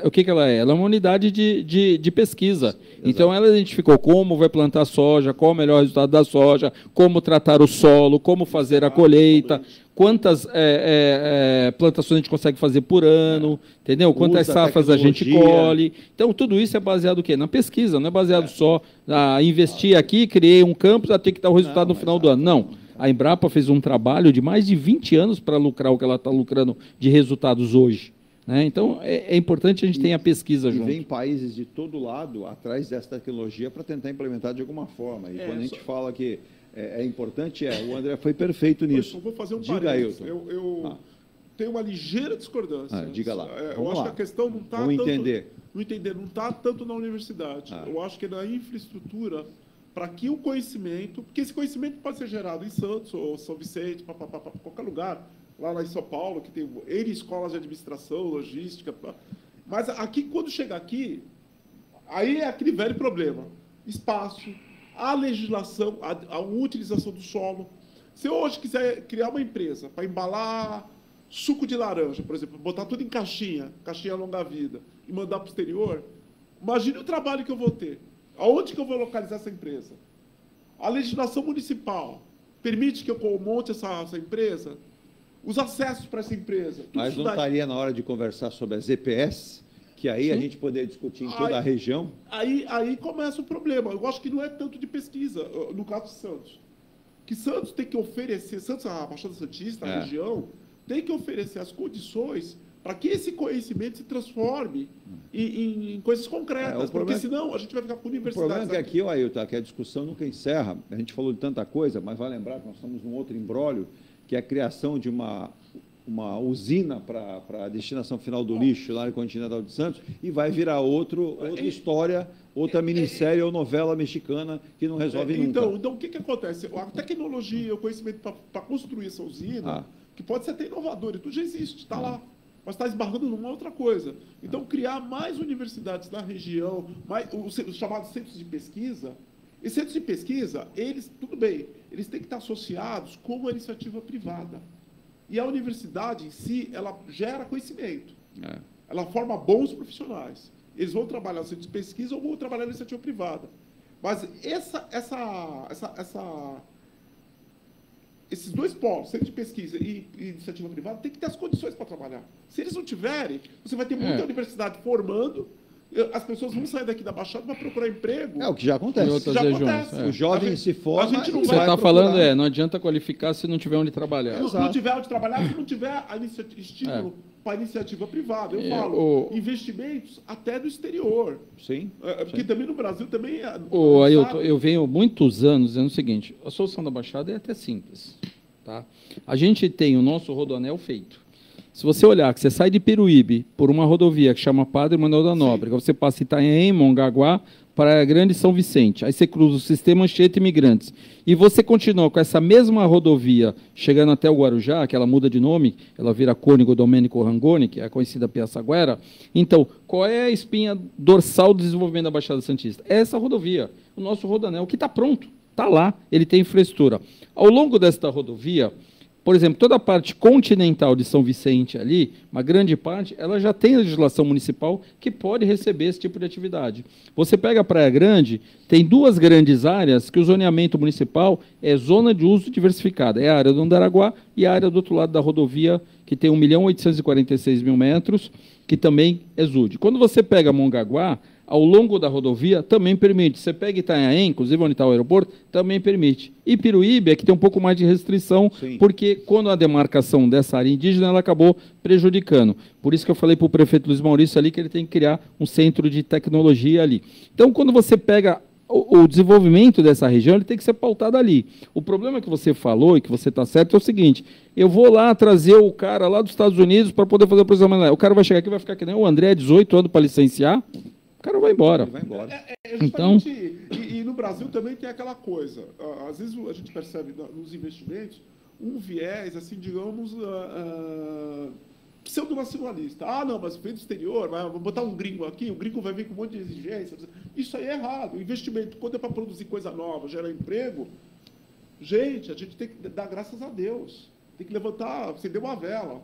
o que ela é? Ela é uma unidade de pesquisa. Exato. Então, ela identificou como vai plantar soja, qual o melhor resultado da soja, como tratar o solo, como fazer a colheita, quantas plantações a gente consegue fazer por ano, entendeu? Quantas safras a gente colhe. Então, tudo isso é baseado o quê? Na pesquisa, não é baseado só a investir aqui, criei um campus, a ter que dar o resultado no final do ano. Não. A Embrapa fez um trabalho de mais de 20 anos para lucrar o que ela está lucrando de resultados hoje. Né? Então, é importante a gente ter a pesquisa junto. E vem países de todo lado atrás dessa tecnologia para tentar implementar de alguma forma. E quando a gente fala que é importante, o André foi perfeito nisso. Eu vou fazer um parênteses. Eu tenho uma ligeira discordância. Diga lá. Eu acho que a questão não está não está tanto na universidade. Eu acho que é na infraestrutura para que o conhecimento, porque esse conhecimento pode ser gerado em Santos ou São Vicente, qualquer lugar, lá em São Paulo, que tem N escolas de administração, logística, mas aqui, quando chega aqui, aí é aquele velho problema. Espaço, a legislação, a utilização do solo. Se eu hoje quiser criar uma empresa para embalar suco de laranja, por exemplo, botar tudo em caixinha longa-vida, e mandar para o exterior, imagine o trabalho que eu vou ter. Aonde que eu vou localizar essa empresa? A legislação municipal permite que eu monte essa empresa? Os acessos para essa empresa? Mas não estaria na hora de conversar sobre as EPS, que aí a gente poderia discutir em toda a região? Aí começa o problema. Eu acho que não é tanto de pesquisa, no caso de Santos. Que Santos tem que oferecer, a Baixada Santista, a região, tem que oferecer as condições para que esse conhecimento se transforme em coisas concretas, porque senão a gente vai ficar com universidades. O problema é que aqui, Ailton, que a discussão nunca encerra, a gente falou de tanta coisa, mas vai lembrar que nós estamos num outro imbróglio, que é a criação de uma usina para a destinação final do lixo lá no Continental de Santos, e vai virar outra história, outra minissérie ou novela mexicana que não resolve nunca. Então, o que acontece? A tecnologia, o conhecimento para construir essa usina, que pode ser até inovador, e tudo já existe, está lá. Mas está esbarrando numa outra coisa. Então, criar mais universidades na região, os chamados centros de pesquisa. E centros de pesquisa, tudo bem, eles têm que estar associados com uma iniciativa privada. E a universidade em si, ela gera conhecimento. Ela forma bons profissionais. Eles vão trabalhar no centro de pesquisa ou vão trabalhar na iniciativa privada. Mas esses dois polos, centro de pesquisa e iniciativa privada, tem que ter as condições para trabalhar. Se eles não tiverem, você vai ter muita universidade formando, as pessoas vão sair daqui da Baixada para procurar emprego. É o que já acontece. Em outras regiões. O jovem se forma. Você está falando, não adianta qualificar se não tiver onde trabalhar. Não tiver onde trabalhar, se não tiver estímulo para a iniciativa privada. Eu falo, investimentos até no exterior. Sim. Porque também no Brasil também Ailton, eu venho muitos anos dizendo o seguinte: a solução da Baixada é até simples. Tá? A gente tem o nosso rodoanel feito. Se você olhar que você sai de Peruíbe por uma rodovia que chama Padre Manuel da Nóbrega, você passa Itanhaém, Mongaguá, Praia Grande e São Vicente. Aí você cruza o sistema Anchieta Imigrantes. E você continua com essa mesma rodovia, chegando até o Guarujá, que ela muda de nome, ela vira Cônigo Domênico Rangoni, que é a conhecida Piaçaguera. Então, qual é a espinha dorsal do desenvolvimento da Baixada Santista? É essa rodovia, o nosso rodanel, que está pronto, está lá, ele tem infraestrutura. Ao longo desta rodovia, por exemplo, toda a parte continental de São Vicente ali, uma grande parte, ela já tem legislação municipal que pode receber esse tipo de atividade. Você pega a Praia Grande, tem 2 grandes áreas que o zoneamento municipal é zona de uso diversificada. É a área do Andaraguá e a área do outro lado da rodovia, que tem 1.846.000 metros, que também é ZUD. Quando você pega Mongaguá, ao longo da rodovia, também permite. Você pega Itanhaém, inclusive onde está o aeroporto, também permite. E Peruíbe é que tem um pouco mais de restrição, sim, porque quando a demarcação dessa área indígena, ela acabou prejudicando. Por isso que eu falei para o prefeito Luiz Maurício ali que ele tem que criar um centro de tecnologia ali. Então, quando você pega o desenvolvimento dessa região, ele tem que ser pautado ali. O problema que você falou, e que você está certo, é o seguinte: eu vou lá trazer o cara lá dos Estados Unidos para poder fazer o processamento. O cara vai chegar aqui e vai ficar que nem o André, 18 anos para licenciar, o cara vai embora. Então, e no Brasil também tem aquela coisa. Às vezes a gente percebe nos investimentos um viés, assim, digamos, pseudo-nacionalista. Ah, não, mas vem do exterior, vou botar um gringo aqui, o gringo vai vir com um monte de exigências. Isso aí é errado. O investimento, quando é para produzir coisa nova, gerar emprego, gente, a gente tem que dar graças a Deus. Tem que levantar, acender uma vela.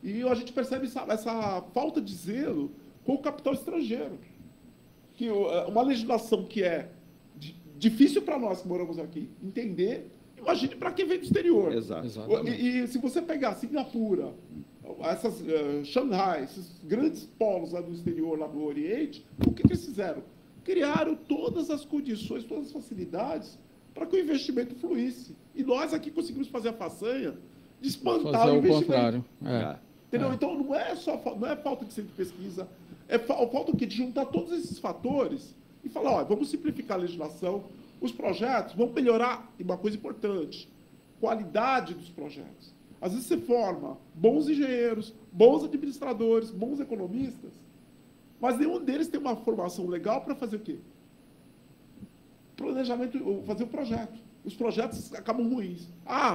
E a gente percebe essa falta de zelo com o capital estrangeiro. Que uma legislação que é difícil para nós que moramos aqui entender, imagine para quem vem do exterior. Exato. E se você pegar Singapura, Xangai, esses grandes polos lá do exterior, lá do Oriente, o que eles fizeram? Criaram todas as condições, todas as facilidades para que o investimento fluísse. E nós aqui conseguimos fazer a façanha de espantar o investimento. Contrário. Entendeu? Então, não é falta de centro de pesquisa, é falta de juntar todos esses fatores e falar, vamos simplificar a legislação, os projetos vão melhorar, e uma coisa importante, qualidade dos projetos. Às vezes você forma bons engenheiros, bons administradores, bons economistas, mas nenhum deles tem uma formação legal para fazer o quê? Planejamento, fazer o projeto. Os projetos acabam ruins.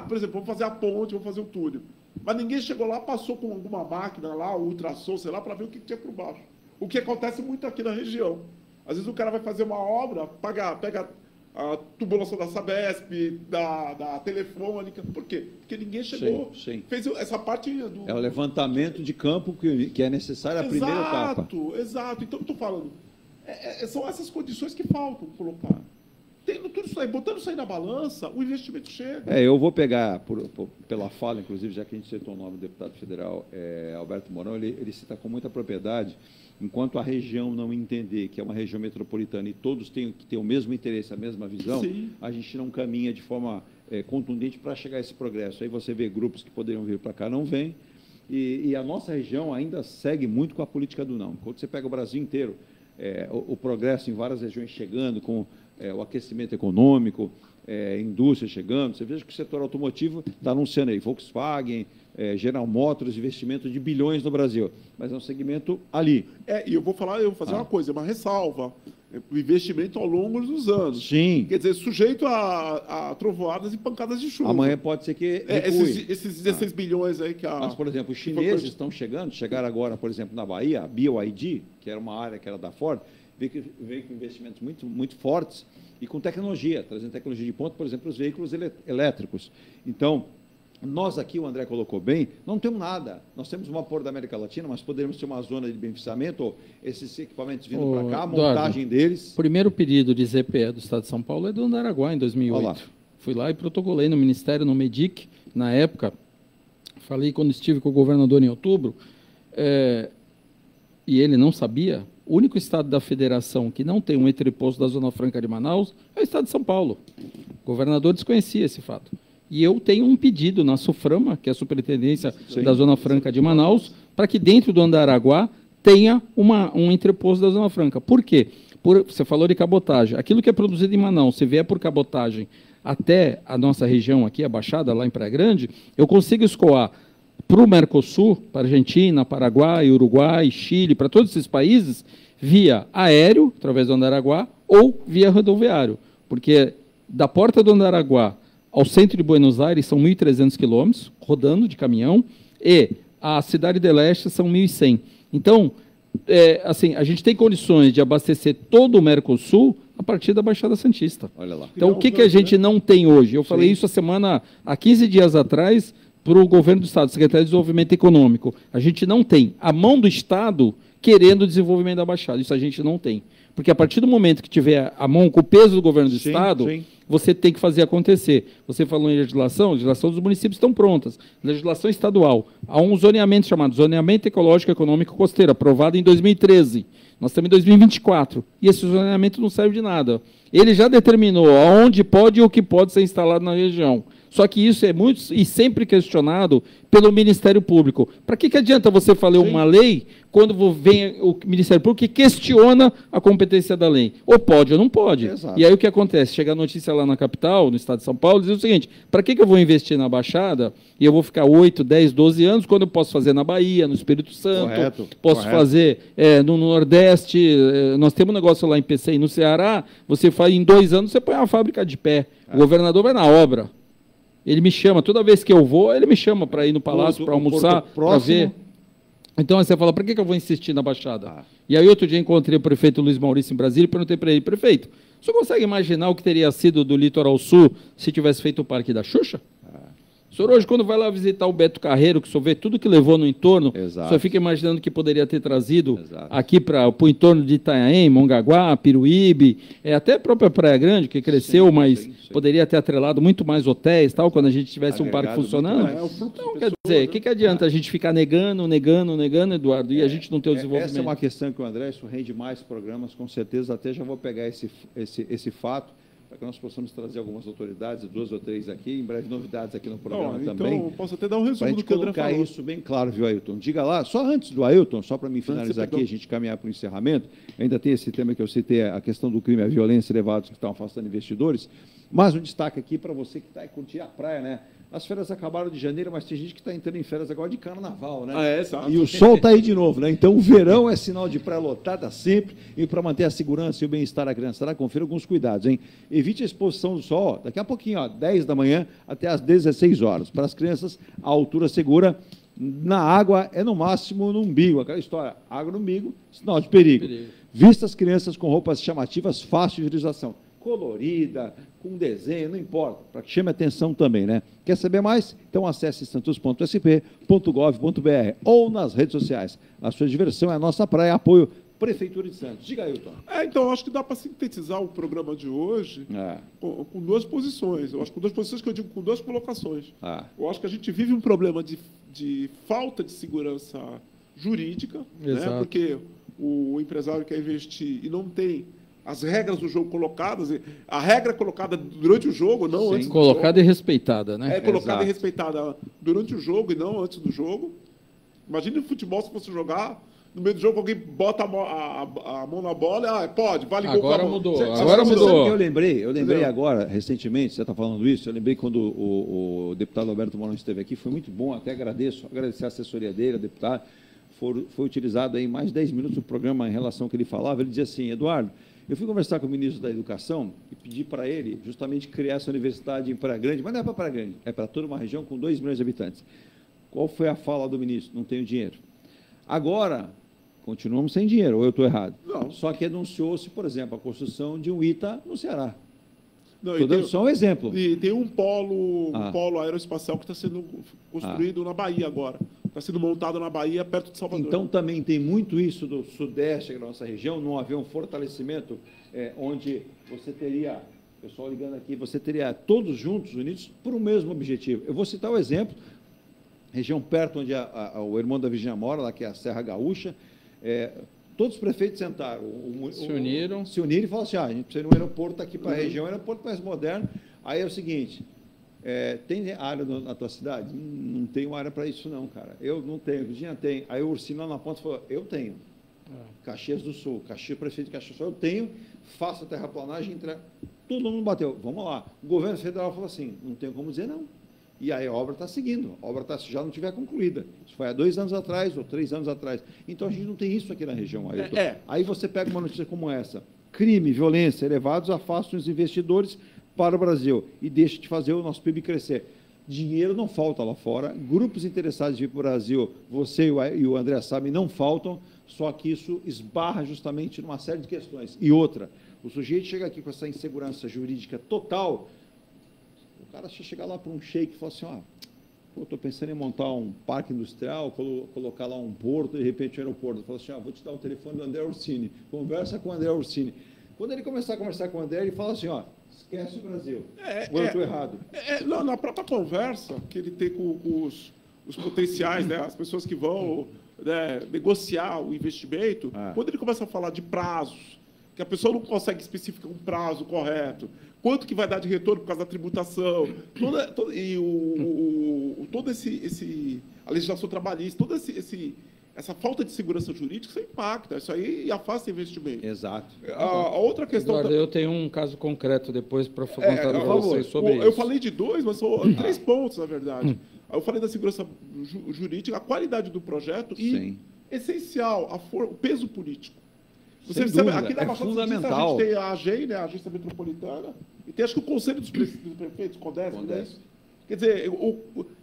Por exemplo, vamos fazer a ponte, vamos fazer o túnel. Mas ninguém chegou lá, passou com alguma máquina lá, ultrassom, sei lá, para ver o que tinha por baixo. O que acontece muito aqui na região. Às vezes o cara vai fazer uma obra, pega a tubulação da Sabesp, da Telefônica. Por quê? Porque ninguém chegou, fez essa parte do... É o levantamento de campo que é necessário a primeira etapa. Exato. Então, eu estou falando, são essas condições que faltam colocar. Tendo tudo isso aí, botando isso aí na balança, o investimento chega. Eu vou pegar, pela fala, inclusive, já que a gente citou o nome do deputado federal, Alberto Mourão, ele cita com muita propriedade, enquanto a região não entender que é uma região metropolitana e todos têm que ter o mesmo interesse, a mesma visão, sim, a gente não caminha de forma contundente para chegar a esse progresso. Aí você vê grupos que poderiam vir para cá, não vêm, e a nossa região ainda segue muito com a política do não. Quando você pega o Brasil inteiro, o progresso em várias regiões chegando com o aquecimento econômico, indústria chegando. Você veja que o setor automotivo está anunciando aí, Volkswagen, General Motors, investimento de bilhões no Brasil. Mas é um segmento ali. E eu vou fazer uma coisa, uma ressalva. O investimento ao longo dos anos. Sim. Quer dizer, sujeito a trovoadas e pancadas de chuva. Amanhã pode ser que esses 16 bilhões aí que Mas, por exemplo, os chineses chegaram agora, por exemplo, na Bahia, a BYD, que era uma área que era da Ford, veio com investimentos muito, muito fortes e com tecnologia, trazendo tecnologia de ponta, por exemplo, os veículos elétricos. Então, nós aqui, o André colocou bem, não temos nada. Nós temos uma Porto da América Latina, mas poderíamos ter uma zona de beneficiamento, esses equipamentos vindo para cá, a montagem deles. O primeiro pedido de ZPE do Estado de São Paulo é do Andaraguá, em 2008. Fui lá e protocolei no Ministério, no MEDIC, na época. Falei quando estive com o governador em outubro, e ele não sabia. O único estado da federação que não tem um entreposto da Zona Franca de Manaus é o estado de São Paulo. O governador desconhecia esse fato. E eu tenho um pedido na SUFRAMA, que é a Superintendência da Zona Franca de Manaus, para que dentro do Andaraguá tenha um entreposto da Zona Franca. Por quê? Você falou de cabotagem. Aquilo que é produzido em Manaus, se vier por cabotagem até a nossa região aqui, a Baixada, lá em Praia Grande, eu consigo escoar para o Mercosul, para Argentina, Paraguai, Uruguai, Chile, para todos esses países, via aéreo, através do Andaraguá, ou via rodoviário. Porque da Porta do Andaraguá ao centro de Buenos Aires são 1.300 quilômetros, rodando de caminhão, e a Cidade de Leste são 1.100. Então, assim, a gente tem condições de abastecer todo o Mercosul a partir da Baixada Santista. Olha lá. Então, o que a gente não tem hoje? Eu falei isso há 15 dias atrás, para o governo do Estado, Secretaria de Desenvolvimento Econômico. A gente não tem a mão do Estado querendo o desenvolvimento da Baixada. Isso a gente não tem. Porque a partir do momento que tiver a mão com o peso do governo do Estado, você tem que fazer acontecer. Você falou em legislação dos municípios estão prontas. Legislação estadual. Há um zoneamento chamado Zoneamento Ecológico Econômico Costeiro, aprovado em 2013. Nós estamos em 2024. E esse zoneamento não serve de nada. Ele já determinou aonde pode e o que pode ser instalado na região. Só que isso é muito e sempre questionado pelo Ministério Público. Para que adianta você fazer uma lei quando vem o Ministério Público que questiona a competência da lei? Ou pode ou não pode. Exato. E aí o que acontece? Chega a notícia lá na capital, no estado de São Paulo, diz o seguinte: para que eu vou investir na Baixada e eu vou ficar 8, 10, 12 anos quando eu posso fazer na Bahia, no Espírito Santo, posso fazer no Nordeste, nós temos um negócio lá em PCI, no Ceará, você faz em 2 anos, você põe uma fábrica de pé. O governador vai na obra. Ele me chama, toda vez que eu vou, ele me chama para ir no palácio, para almoçar, para ver. Então, aí você fala, para que eu vou insistir na Baixada? E aí, outro dia, encontrei o prefeito Luiz Maurício em Brasília e perguntei para ele, prefeito, o senhor consegue imaginar o que teria sido do Litoral Sul se tivesse feito o Parque da Xuxa? O senhor hoje, quando vai lá visitar o Beto Carreiro, que o senhor vê tudo que levou no entorno, o senhor fica imaginando que poderia ter trazido aqui para o entorno de Itanhaém, Mongaguá, Piruíbe, até a própria Praia Grande, que cresceu, mas poderia ter atrelado muito mais hotéis, tal, quando a gente tivesse um parque funcionando. Então, quer dizer, o que adianta a gente ficar negando, Eduardo, e a gente não ter o desenvolvimento? Essa é uma questão que o André, isso rende mais programas, com certeza, até já vou pegar esse fato, para que nós possamos trazer algumas autoridades, 2 ou 3 aqui, em breve novidades aqui no programa também. Então, posso até dar um resumo do que o André falou. Para colocar isso bem claro, viu, Ailton? Diga lá, só antes do Ailton, só para me finalizar aqui, a gente caminhar para o encerramento, ainda tem esse tema que eu citei, a questão do crime e a violência elevados que estão afastando investidores, mas um destaque aqui para você que está aí curtir a praia, né? As férias acabaram de janeiro, mas tem gente que está entrando em férias agora de carnaval, né? Exato. E o sol está aí de novo, né? Então, o verão é sinal de praia lotada sempre, e para manter a segurança e o bem-estar da criançada, confira alguns cuidados, hein? Evite a exposição do sol, daqui a pouquinho, 10 da manhã até às 16 horas. Para as crianças, a altura segura na água é no máximo no umbigo. Aquela história, água no umbigo, sinal de perigo. Vista as crianças com roupas chamativas, fácil de utilização. Colorida, com desenho, não importa, para que chame atenção também, né? Quer saber mais? Então acesse santos.sp.gov.br ou nas redes sociais. A sua diversão é a nossa praia, apoio Prefeitura de Santos. Diga aí, Ailton. Então, acho que dá para sintetizar o programa de hoje com 2 posições. Eu acho que com 2 posições que eu digo com 2 colocações. Eu acho que a gente vive um problema de falta de segurança jurídica, né? Porque o empresário quer investir e não tem as regras do jogo colocadas, a regra colocada durante o jogo, não antes do jogo. Colocada e respeitada, né? Colocada e respeitada durante o jogo e não antes do jogo. Imagine no futebol, se fosse jogar, no meio do jogo alguém bota a mão na bola, pode, vale gol. Agora mudou, agora mudou. Eu lembrei agora, recentemente, você está falando isso, eu lembrei quando o deputado Alberto Mourão esteve aqui, foi muito bom, até agradecer a assessoria dele, a deputada, foi utilizado aí mais de 10 minutos o programa em relação ao que ele falava, ele dizia assim, Eduardo, eu fui conversar com o ministro da Educação e pedi para ele justamente criar essa universidade em Praia Grande, mas não é para Praia Grande, é para toda uma região com 2 milhões de habitantes. Qual foi a fala do ministro? Não tenho dinheiro. Agora, continuamos sem dinheiro, ou eu estou errado? Não. Só que anunciou-se, por exemplo, a construção de um ITA no Ceará. Estou dando só um exemplo. E tem um polo aeroespacial que está sendo construído na Bahia agora. Está sendo montado na Bahia, perto de Salvador. Então, também tem muito isso do Sudeste, da nossa região, não haver um fortalecimento onde você teria, pessoal ligando aqui, você teria todos juntos, unidos, por um mesmo objetivo. Eu vou citar o exemplo, região perto onde o irmão da Virgínia mora, lá que é a Serra Gaúcha, todos os prefeitos sentaram, se uniram e falaram assim, a gente precisa de um aeroporto aqui para a região, um aeroporto mais moderno. Aí é o seguinte, tem área na tua cidade? Não tenho área para isso não, cara. Eu não tenho, Virgínia tem. Aí o Ursino lá na ponta falou, eu tenho. Caxias do Sul, prefeito de Caxias do Sul, eu tenho, faço a terraplanagem, todo mundo bateu, vamos lá. O governo federal falou assim, não tenho como dizer não. E aí a obra está seguindo, a obra já não tiver concluída. Isso foi há 2 anos atrás ou 3 anos atrás. Então, a gente não tem isso aqui na região. Aí você pega uma notícia como essa, crime, violência elevados afastam os investidores para o Brasil e deixa de fazer o nosso PIB crescer. Dinheiro não falta lá fora, grupos interessados em vir para o Brasil, você e o André sabem, não faltam, só que isso esbarra justamente numa série de questões. E outra, o sujeito chega aqui com essa insegurança jurídica total, o cara chega lá para um sheik e fala assim, estou pensando em montar um parque industrial, colocar lá um porto, de repente um aeroporto. Fala assim, vou te dar o telefone do André Orsini, conversa com o André Orsini. Quando ele começar a conversar com o André, ele fala assim, esquece o Brasil. Ou eu estou errado? Na própria conversa que ele tem com os potenciais, né, as pessoas que vão negociar o investimento, quando ele começa a falar de prazos, que a pessoa não consegue especificar um prazo correto, quanto que vai dar de retorno por causa da tributação, a legislação trabalhista, essa falta de segurança jurídica, isso impacta, isso aí afasta investimento. Exato. A outra questão... Eduardo, eu tenho um caso concreto depois para contar para vocês sobre isso. Eu falei de 2, mas são 3 pontos, na verdade. Eu falei da segurança jurídica, a qualidade do projeto e, essencial, o peso político. Você percebe, aqui na Baixada Santista a gente tem a AGEI, né, a Agência Metropolitana, e tem acho que o Conselho dos Prefeitos, CONDESP, né? Quer dizer,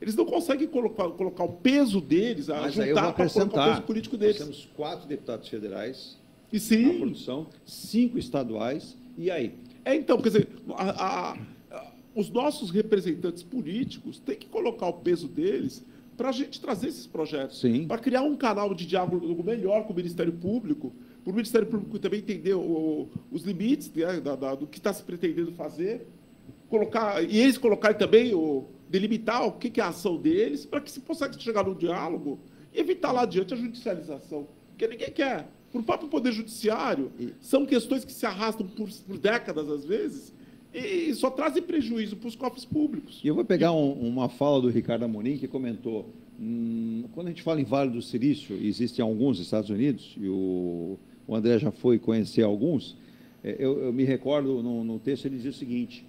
eles não conseguem colocar o peso deles, juntar para colocar o peso político deles. Nós temos 4 deputados federais na produção, 5 estaduais, e aí? Então, quer dizer, os nossos representantes políticos têm que colocar o peso deles para a gente trazer esses projetos, para criar um canal de diálogo melhor com o Ministério Público, para o Ministério Público também entender os limites, né, do que está se pretendendo fazer, e eles colocarem também, delimitar o que é a ação deles, para que se possa chegar no diálogo e evitar lá adiante a judicialização. Porque ninguém quer. Para o próprio Poder Judiciário, são questões que se arrastam por décadas, às vezes, e só trazem prejuízo para os cofres públicos. E eu vou pegar uma fala do Ricardo Amorim, que comentou, quando a gente fala em Vale do Silício, existem alguns nos Estados Unidos, e o André já foi conhecer alguns, eu me recordo no texto, ele dizia o seguinte,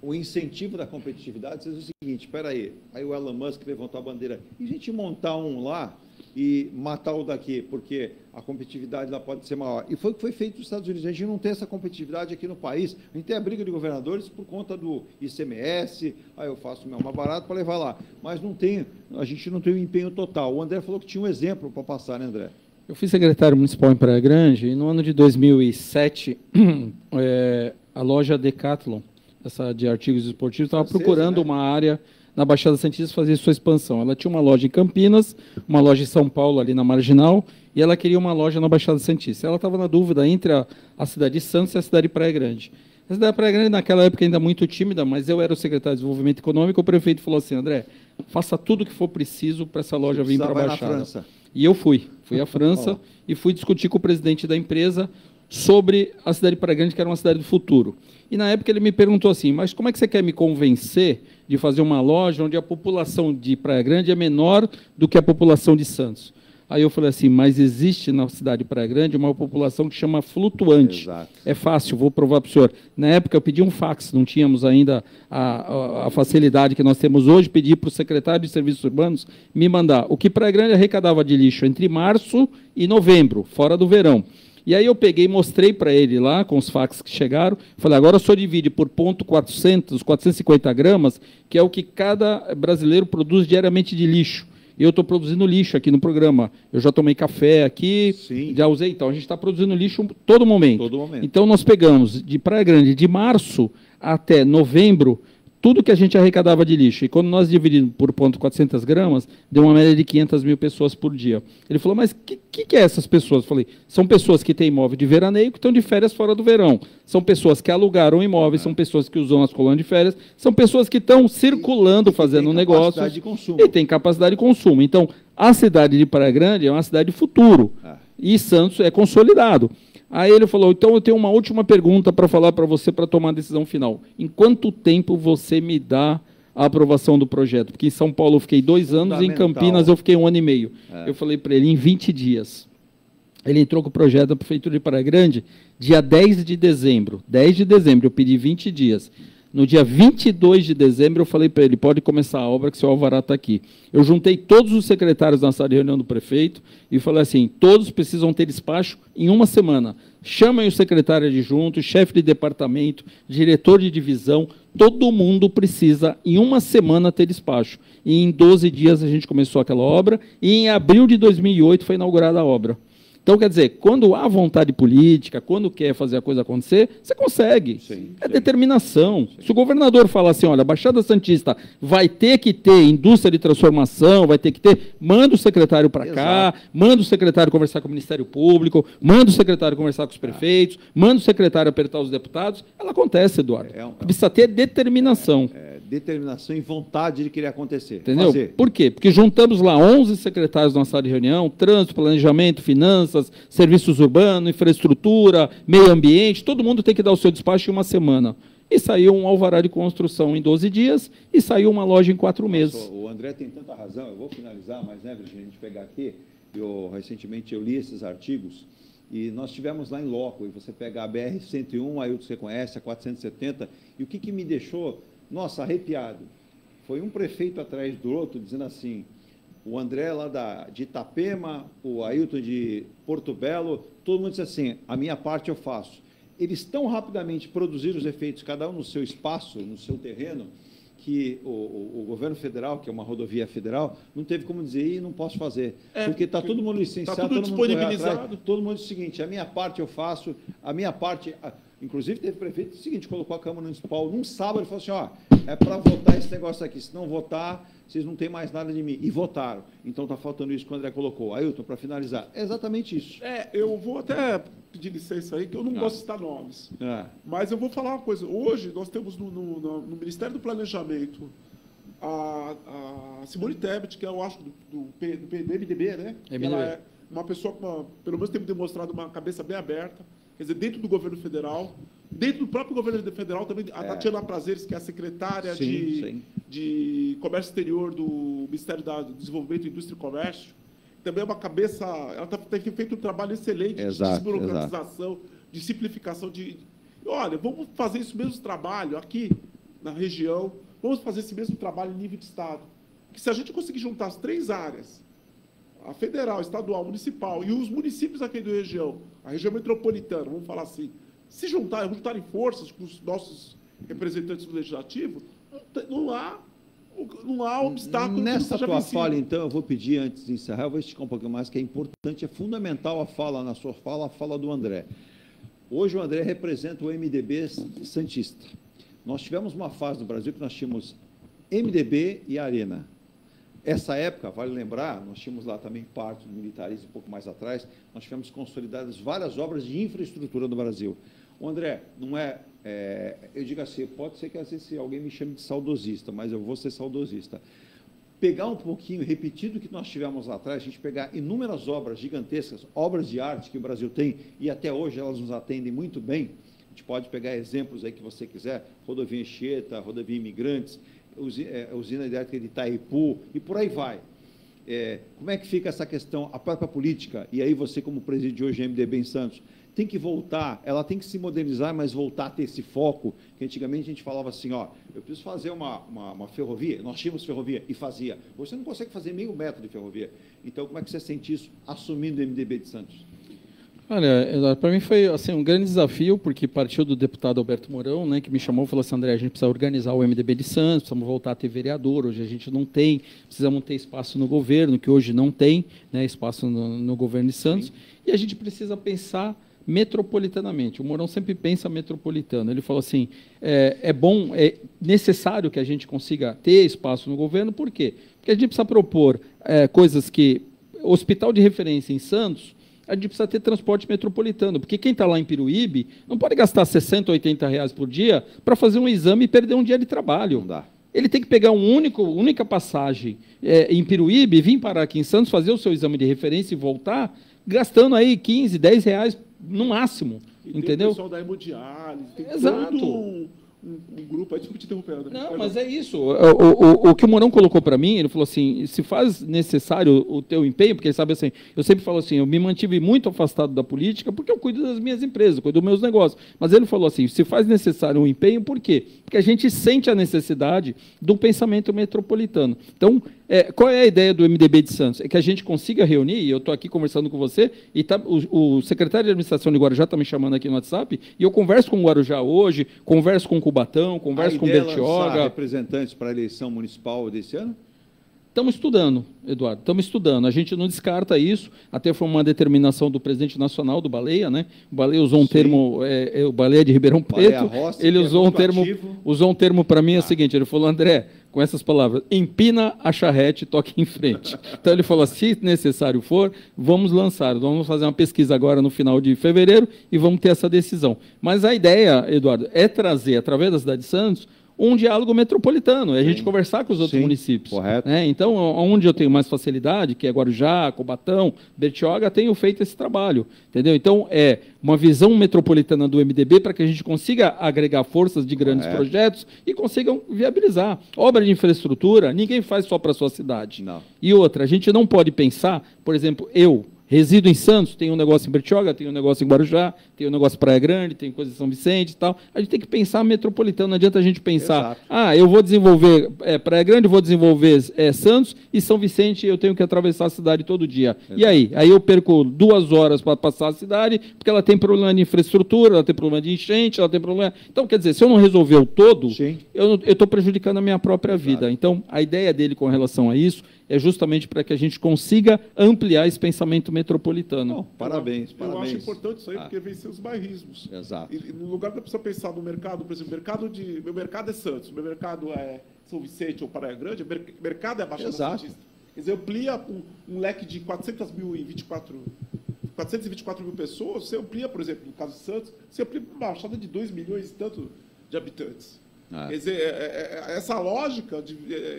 o incentivo da competitividade diz o seguinte, espera aí o Elon Musk levantou a bandeira, e a gente montar um lá e matar o daqui, porque a competitividade lá pode ser maior. E foi o que foi feito nos Estados Unidos. A gente não tem essa competitividade aqui no país. A gente tem a briga de governadores por conta do ICMS, eu faço o meu mais barato para levar lá. Mas a gente não tem o empenho total. O André falou que tinha um exemplo para passar, né, André? Eu fui secretário municipal em Praia Grande e no ano de 2007, a loja Decathlon, essa de artigos esportivos, estava procurando uma área na Baixada Santista fazer sua expansão. Ela tinha uma loja em Campinas, uma loja em São Paulo, ali na Marginal, e ela queria uma loja na Baixada Santista. Ela estava na dúvida entre a cidade de Santos e a cidade de Praia Grande. A cidade de Praia Grande, naquela época, ainda muito tímida, mas eu era o secretário de Desenvolvimento Econômico, o prefeito falou assim, André, faça tudo o que for preciso para essa loja vir para a Baixada. E eu fui à França e fui discutir com o presidente da empresa sobre a cidade de Praia Grande, que era uma cidade do futuro. E, na época, ele me perguntou assim, mas como é que você quer me convencer de fazer uma loja onde a população de Praia Grande é menor do que a população de Santos? Aí eu falei assim, mas existe na cidade de Praia Grande uma população que chama flutuante. Exato. É fácil, vou provar para o senhor. Na época, eu pedi um fax, não tínhamos ainda a facilidade que nós temos hoje, pedi para o secretário de Serviços Urbanos me mandar o que Praia Grande arrecadava de lixo entre março e novembro, fora do verão. E aí eu peguei e mostrei para ele lá, com os fax que chegaram, falei, agora o senhor divide por ponto 450 gramas, que é o que cada brasileiro produz diariamente de lixo. E eu estou produzindo lixo aqui no programa. Eu já tomei café aqui, já usei. Então, a gente está produzindo lixo todo momento. Então, nós pegamos de Praia Grande, de março até novembro, tudo que a gente arrecadava de lixo. E quando nós dividimos por ponto 400 gramas, deu uma média de 500 mil pessoas por dia. Ele falou, mas o que é essas pessoas? Eu falei, são pessoas que têm imóvel de veraneio que estão de férias fora do verão. São pessoas que alugaram imóveis, são pessoas que usam as colônias de férias, são pessoas que estão circulando, fazendo negócios. E tem capacidade de consumo. Então, a cidade de Praia Grande é uma cidade de futuro. E Santos é consolidado. Aí ele falou, então eu tenho uma última pergunta para falar para você para tomar a decisão final. Em quanto tempo você me dá a aprovação do projeto? Porque em São Paulo eu fiquei 2 anos e em Campinas eu fiquei 1 ano e meio. Eu falei para ele, em 20 dias. Ele entrou com o projeto da Prefeitura de Praia Grande dia 10 de dezembro. 10 de dezembro, eu pedi 20 dias. No dia 22 de dezembro, eu falei para ele, pode começar a obra, que seu alvará está aqui. Eu juntei todos os secretários na sala de reunião do prefeito e falei assim, todos precisam ter despacho em uma semana. Chamem o secretário adjunto, chefe de departamento, diretor de divisão, todo mundo precisa, em uma semana, ter despacho. E em 12 dias a gente começou aquela obra, e em abril de 2008 foi inaugurada a obra. Então, quer dizer, quando há vontade política, quando quer fazer a coisa acontecer, você consegue. É determinação. Se o governador falar assim, olha, a Baixada Santista vai ter que ter indústria de transformação, vai ter que ter, manda o secretário para cá, manda o secretário conversar com o Ministério Público, manda o secretário conversar com os prefeitos, manda o secretário apertar os deputados, ela acontece, Eduardo. Precisa ter determinação. Determinação e vontade de querer acontecer. Entendeu? Fazer. Por quê? Porque juntamos lá 11 secretários na sala de reunião, trânsito, planejamento, finanças, serviços urbanos, infraestrutura, meio ambiente, todo mundo tem que dar o seu despacho em uma semana. E saiu um alvará de construção em 12 dias e saiu uma loja em 4 meses. O André tem tanta razão, eu vou finalizar, mas, né, Virgínia, a gente pegar aqui, recentemente eu li esses artigos, e nós tivemos lá em loco, e você pega a BR-101, aí você conhece, a 470, e o que me deixou... Nossa, arrepiado. Foi um prefeito atrás do outro, dizendo assim, o André lá de Itapema, o Ailton de Porto Belo, todo mundo disse assim, a minha parte eu faço. Eles tão rapidamente produziram os efeitos, cada um no seu espaço, no seu terreno, que o governo federal, que é uma rodovia federal, não teve como dizer, não posso fazer. Porque está todo mundo licenciado, todo mundo disponibilizado. Atrás, todo mundo diz o seguinte, a minha parte eu faço, a minha parte... Inclusive, teve prefeito, o seguinte, colocou a Câmara Municipal num sábado e falou assim, ó, é para votar esse negócio aqui, se não votar, vocês não têm mais nada de mim. E votaram. Então, está faltando isso que o André colocou. Ailton, para finalizar, é exatamente isso. Eu vou até pedir licença aí, que eu não gosto de citar nomes. Mas eu vou falar uma coisa. Hoje, nós temos no Ministério do Planejamento a Simone Tebet, que eu acho do MDB, né? Ela é uma pessoa, pelo menos tem demonstrado uma cabeça bem aberta. Quer dizer, dentro do governo federal, dentro do próprio governo federal, também a Tatiana Prazeres, que é a secretária de Comércio Exterior do Ministério do Desenvolvimento, Indústria e Comércio, também é uma cabeça, ela tem feito um trabalho excelente de desburocratização, de simplificação. Olha, vamos fazer esse mesmo trabalho aqui na região, vamos fazer esse mesmo trabalho em nível de Estado. Que se a gente conseguir juntar as 3 áreas, a federal, estadual, municipal e os municípios aqui da região, a região metropolitana, vamos falar assim, se juntarem forças com os nossos representantes do Legislativo, não há obstáculo. Nessa tua fala, então, eu vou pedir, antes de encerrar, eu vou esticar um pouquinho mais, que é importante, é fundamental na sua fala, a fala do André. Hoje o André representa o MDB santista. Nós tivemos uma fase no Brasil que nós tínhamos MDB e Arena. Essa época, vale lembrar, nós tínhamos lá também parte do militarismo, um pouco mais atrás, nós tivemos consolidadas várias obras de infraestrutura no Brasil. O André, não eu digo assim, pode ser que às vezes alguém me chame de saudosista, mas eu vou ser saudosista. Pegar um pouquinho, repetir do que nós tivemos lá atrás, a gente pegar inúmeras obras gigantescas, obras de arte que o Brasil tem, e até hoje elas nos atendem muito bem. A gente pode pegar exemplos aí que você quiser, rodovia Anchieta, rodovia Imigrantes, usina hidrelétrica de Itaipu, e por aí vai. Como é que fica essa questão, a própria política, e aí você, como preside hoje a MDB em Santos, tem que voltar, ela tem que se modernizar, mas voltar a ter esse foco, que antigamente a gente falava assim, ó, eu preciso fazer uma ferrovia, nós tínhamos ferrovia e fazia, você não consegue fazer meio metro de ferrovia, então como é que você sente isso assumindo o MDB de Santos? Olha, para mim foi assim, um grande desafio, porque partiu do deputado Alberto Mourão, né, que me chamou e falou assim, André, a gente precisa organizar o MDB de Santos, precisamos voltar a ter vereador, hoje a gente não tem, precisamos ter espaço no governo, que hoje não tem, né, espaço no governo de Santos, sim, e a gente precisa pensar metropolitanamente. O Mourão sempre pensa metropolitano. Ele falou assim, é necessário que a gente consiga ter espaço no governo, por quê? Porque a gente precisa propor coisas que... Hospital de referência em Santos, a gente precisa ter transporte metropolitano, porque quem está lá em Piruíbe não pode gastar 60, 80 reais por dia para fazer um exame e perder um dia de trabalho. Não dá. Ele tem que pegar única passagem em Piruíbe, vir parar aqui em Santos, fazer o seu exame de referência e voltar, gastando aí 15, 10 reais no máximo. E entendeu? Tem o pessoal da hemodiálise, tem todo um grupo, aí desculpa te interromper. Não, mas é isso. O que o Mourão colocou para mim, ele falou assim, se faz necessário o teu empenho, porque ele sabe assim, eu sempre falo assim, eu me mantive muito afastado da política porque eu cuido das minhas empresas, eu cuido dos meus negócios. Mas ele falou assim, se faz necessário um empenho, por quê? Porque a gente sente a necessidade do pensamento metropolitano. Então, qual é a ideia do MDB de Santos? É que a gente consiga reunir, e eu estou aqui conversando com você, e o secretário de administração de Guarujá está me chamando aqui no WhatsApp, e eu converso com o Guarujá hoje, converso com o Cubatão, converso com o Bertioga. Representantes para a eleição municipal desse ano? Estamos estudando, Eduardo, estamos estudando. A gente não descarta isso, até foi uma determinação do presidente nacional do Baleia, né? O Baleia usou um termo, o Baleia de Ribeirão Preto, Rossi, ele usou um termo para mim, é o seguinte, ele falou, André, com essas palavras, empina a charrete, toque em frente. Então ele falou, se necessário for, vamos lançar, vamos fazer uma pesquisa agora no final de fevereiro e vamos ter essa decisão. Mas a ideia, Eduardo, é trazer, através da cidade de Santos, um diálogo metropolitano, é a gente conversar com os outros municípios. Correto. Então, onde eu tenho mais facilidade, que é Guarujá, Cubatão, Bertioga, tenho feito esse trabalho. Entendeu? Então, é uma visão metropolitana do MDB para que a gente consiga agregar forças de grandes projetos e consigam viabilizar. Obra de infraestrutura, ninguém faz só para a sua cidade. Não. E outra, a gente não pode pensar, por exemplo, eu resido em Santos, tem um negócio em Bertioga, tem um negócio em Guarujá, tem um negócio em Praia Grande, tem coisa em São Vicente e tal. A gente tem que pensar metropolitano, não adianta a gente pensar, eu vou desenvolver Praia Grande, vou desenvolver Santos e São Vicente eu tenho que atravessar a cidade todo dia. Exato. E aí? Aí eu perco 2 horas para passar a cidade, porque ela tem problema de infraestrutura, ela tem problema de enchente, ela tem problema... Então, quer dizer, se eu não resolver o todo, eu estou prejudicando a minha própria vida. Então, a ideia dele com relação a isso é justamente para que a gente consiga ampliar esse pensamento metropolitano. Bom, parabéns. Eu acho importante isso aí, porque vencer os bairrismos. Exato. E no lugar da pessoa pensar no mercado, por exemplo, meu mercado é Santos, meu mercado é São Vicente ou Praia Grande, mercado é Baixada Santista. Quer dizer, amplia um leque de 424 mil pessoas, você amplia, por exemplo, no caso de Santos, você amplia uma Baixada de 2 milhões e tanto de habitantes. Quer dizer, essa lógica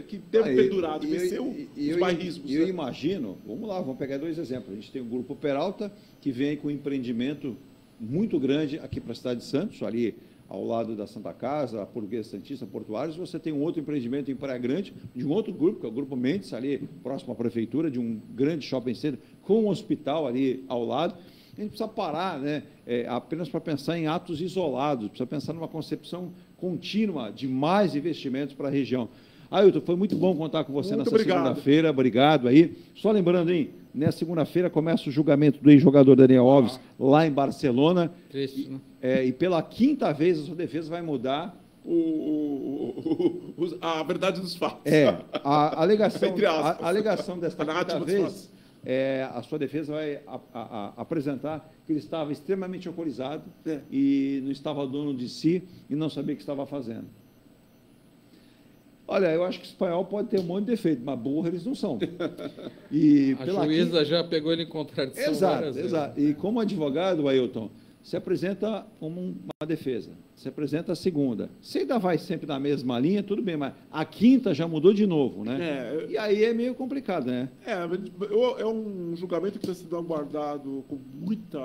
que deve perdurar, de vencer os bairrismos. Eu imagino, vamos lá, vamos pegar 2 exemplos. A gente tem o Grupo Peralta, que vem com um empreendimento muito grande aqui para a cidade de Santos, ali ao lado da Santa Casa, a Portuguesa Santista, Portuários. Você tem um outro empreendimento em Praia Grande, de um outro grupo, que é o Grupo Mendes, ali próximo à prefeitura, de um grande shopping center, com um hospital ali ao lado. A gente precisa parar, né, apenas para pensar em atos isolados, precisa pensar numa concepção contínua de mais investimentos para a região. Ailton, foi muito bom contar com você nessa segunda-feira, obrigado aí. Só lembrando, hein, nessa segunda-feira começa o julgamento do ex-jogador Daniel Alves lá em Barcelona. Triste, né? E pela 5ª vez a sua defesa vai mudar a verdade dos fatos. A alegação desta 5ª vez... a sua defesa vai apresentar que ele estava extremamente alcoolizado e não estava dono de si e não sabia o que estava fazendo. Olha, eu acho que o espanhol pode ter um monte de defeito, mas burro eles não são. E a juíza já pegou ele em contradição várias vezes. Exato. E como advogado, Ailton, se apresenta uma defesa, se apresenta a segunda. Se ainda vai sempre na mesma linha, tudo bem, mas a 5ª já mudou de novo, né? E aí é meio complicado, né? É um julgamento que está sendo aguardado com muita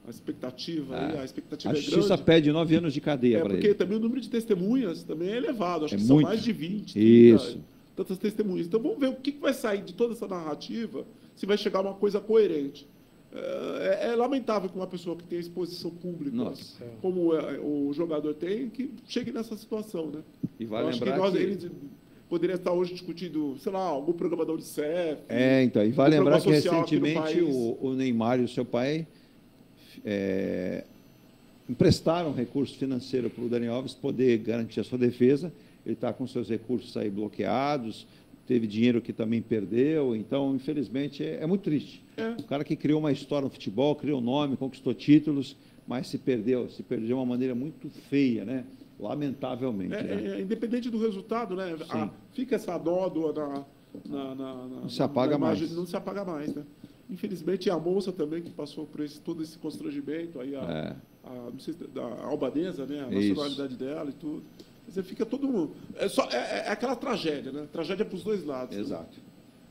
expectativa. A expectativa a justiça pede 9 anos de cadeia para ele. Porque também o número de testemunhas também é elevado. Acho que são mais de 20, 30, Isso. Tantas testemunhas. Então vamos ver o que vai sair de toda essa narrativa, se vai chegar a uma coisa coerente. É lamentável que uma pessoa que tem exposição pública, como o jogador tem, que chegue nessa situação, né? E vai lembrar que ele poderia estar hoje discutindo, sei lá, algum programa da Unicef. Então, e vai lembrar que recentemente o Neymar e o seu pai emprestaram recurso financeiro para o Daniel Alves poder garantir a sua defesa. Ele está com seus recursos aí bloqueados, teve dinheiro que também perdeu, então, infelizmente, é muito triste. O cara que criou uma história no futebol, criou um nome, conquistou títulos, mas se perdeu de uma maneira muito feia, né? Lamentavelmente. Independente do resultado, né? Fica essa nódoa não se apaga mais. Não se apaga mais, né? Infelizmente, a moça também, que passou por todo esse constrangimento, aí não sei, a albanesa, né? A nacionalidade dela e tudo. Você fica todo mundo. É aquela tragédia, né? Tragédia para os dois lados. Exato.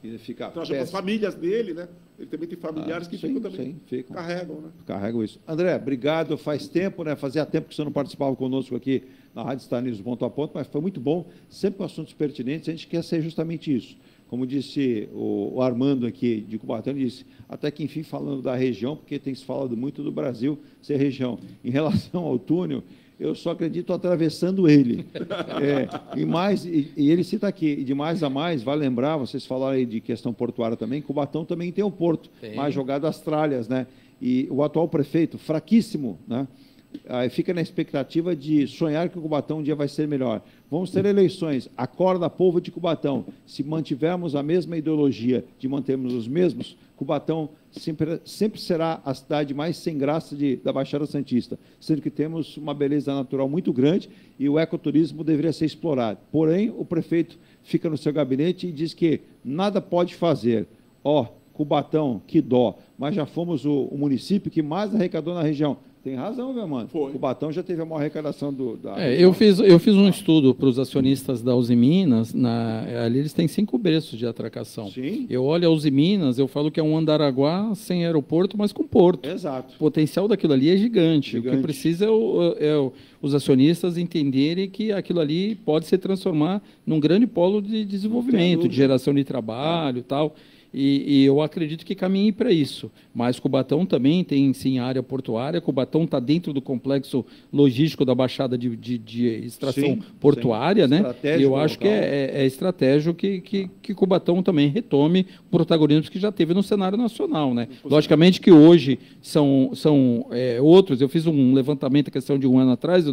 Tragédia para as famílias dele, né? Ele também tem familiares que ficam também, carregam, né? Carregam isso. André, obrigado. Faz tempo, né? Fazia tempo que você não participava conosco aqui na Rádio Star News Ponto a Ponto, mas foi muito bom, sempre com assuntos pertinentes. A gente quer ser justamente isso. Como disse o Armando aqui de Cubatão, ele disse, até que enfim falando da região, porque tem se falado muito do Brasil ser região. Em relação ao túnel, eu só acredito atravessando ele. E ele cita aqui, e de mais a mais, vale lembrar, vocês falaram aí de questão portuária também, Cubatão também tem o porto, mais jogado às tralhas, né? E o atual prefeito, fraquíssimo, né? Aí fica na expectativa de sonhar que o Cubatão um dia vai ser melhor. Vamos ter eleições. Acorda, povo de Cubatão. Se mantivermos a mesma ideologia de mantermos os mesmos, Cubatão sempre será a cidade mais sem graça da Baixada Santista, sendo que temos uma beleza natural muito grande e o ecoturismo deveria ser explorado. Porém, o prefeito fica no seu gabinete e diz que nada pode fazer. Cubatão, que dó, mas já fomos o município que mais arrecadou na região. Tem razão, meu mano. O Cubatão já teve a maior arrecadação eu fiz um estudo para os acionistas da Uzi Minas. Ali eles têm 5 berços de atracação. Sim. Eu olho a Uzi Minas, eu falo que é um Andaraguá sem aeroporto, mas com porto. Exato. O potencial daquilo ali é gigante. O que precisa é os acionistas entenderem que aquilo ali pode se transformar num grande polo de desenvolvimento, de geração de trabalho e tal. E eu acredito que caminhe para isso. Mas Cubatão também tem, sim, área portuária. Cubatão está dentro do complexo logístico da Baixada de extração portuária, né? E eu acho que é estratégico que Cubatão também retome o protagonismo que já teve no cenário nacional, né? Logicamente que hoje são outros. Eu fiz um levantamento, a questão de um ano atrás,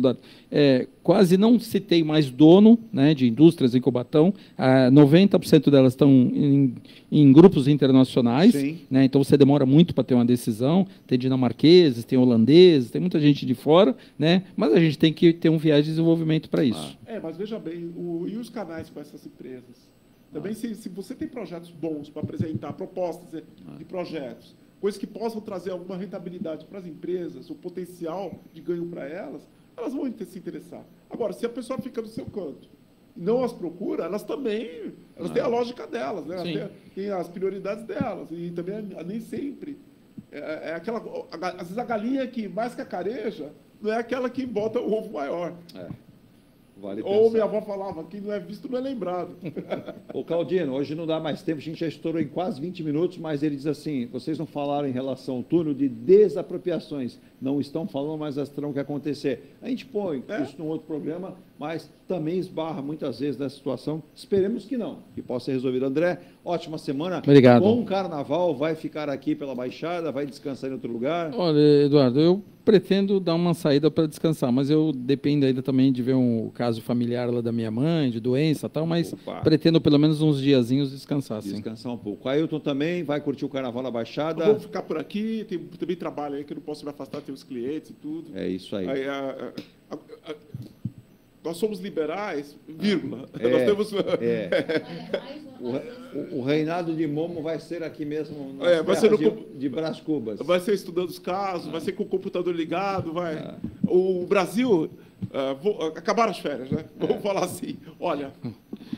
quase não se tem mais dono, né, de indústrias em Cubatão. 90% delas estão em grupos internacionais, né? Então você demora muito para ter uma decisão. Tem dinamarqueses, tem holandeses, tem muita gente de fora, né? Mas a gente tem que ter um viés de desenvolvimento para isso. Mas veja bem, e os canais com essas empresas? Também, se você tem projetos bons para apresentar, propostas de projetos, coisas que possam trazer alguma rentabilidade para as empresas, o potencial de ganho para elas vão se interessar. Agora, se a pessoa fica no seu canto, não as procura, elas têm a lógica delas, né? Tem as prioridades delas, e também nem sempre aquela, às vezes a galinha que mais cacareja não é aquela que bota o ovo maior. Vale Ou minha avó falava, quem não é visto não é lembrado. Ô Claudino, hoje não dá mais tempo, a gente já estourou em quase 20 minutos, mas ele diz assim, vocês não falaram em relação ao túnel de desapropriações, não estão falando, mas elas terão que acontecer. A gente põe isso num outro programa, mas também esbarra muitas vezes nessa situação. Esperemos que não, que possa ser resolvido. André, ótima semana. Obrigado. Bom carnaval, vai ficar aqui pela Baixada, vai descansar em outro lugar? Olha, Eduardo, eu pretendo dar uma saída para descansar, mas eu dependo ainda também de ver um caso familiar lá da minha mãe, de doença e tal, mas pretendo pelo menos uns diazinhos descansar. Descansar um pouco. O Ailton também vai curtir o carnaval na Baixada? Eu vou ficar por aqui, tem também trabalho aí que eu não posso me afastar, tem os clientes e tudo. É isso aí. Nós somos liberais, vírgula. Nós temos... O reinado de Momo vai ser aqui mesmo, vai ser de Brás Cubas. Vai ser estudando os casos, vai ser com o computador ligado, O Brasil... acabaram as férias, né? Vamos falar assim. Olha,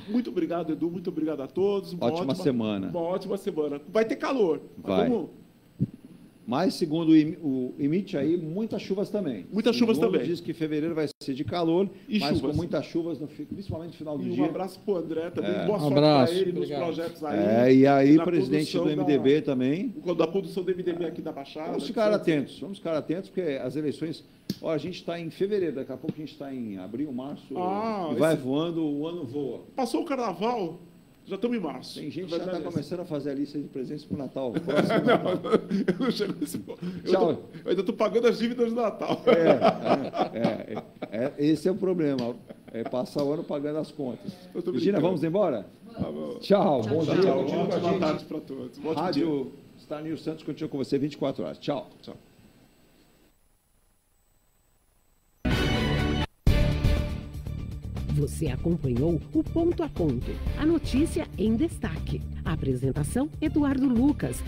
muito obrigado, Edu, muito obrigado a todos. Ótima semana. Uma ótima semana. Vai ter calor. Mas, segundo o IMIT aí, muitas chuvas também. Muitas chuvas também. Diz que fevereiro vai ser de calor, mas com muitas chuvas, principalmente no final do dia. Um abraço para o André também. Boa sorte para ele nos projetos aí. E aí, presidente do MDB também. Da condução do MDB aqui da Baixada. Vamos ficar atentos, porque as eleições... a gente está em fevereiro, daqui a pouco a gente está em abril, março, e vai voando, o ano voa. Passou o carnaval... Já estamos em março. Tem gente que já está começando a fazer a lista de presentes para o Natal. Eu não chego nesse ponto. Eu ainda estou pagando as dívidas do Natal. Esse é o problema. Passar o ano pagando as contas. Regina, vamos embora? Tchau. Bom dia. Boa tarde para todos. Rádio Star News Santos continua com você 24 horas. Tchau. Você acompanhou o Ponto a Ponto, a notícia em destaque. A apresentação, Eduardo Lucas.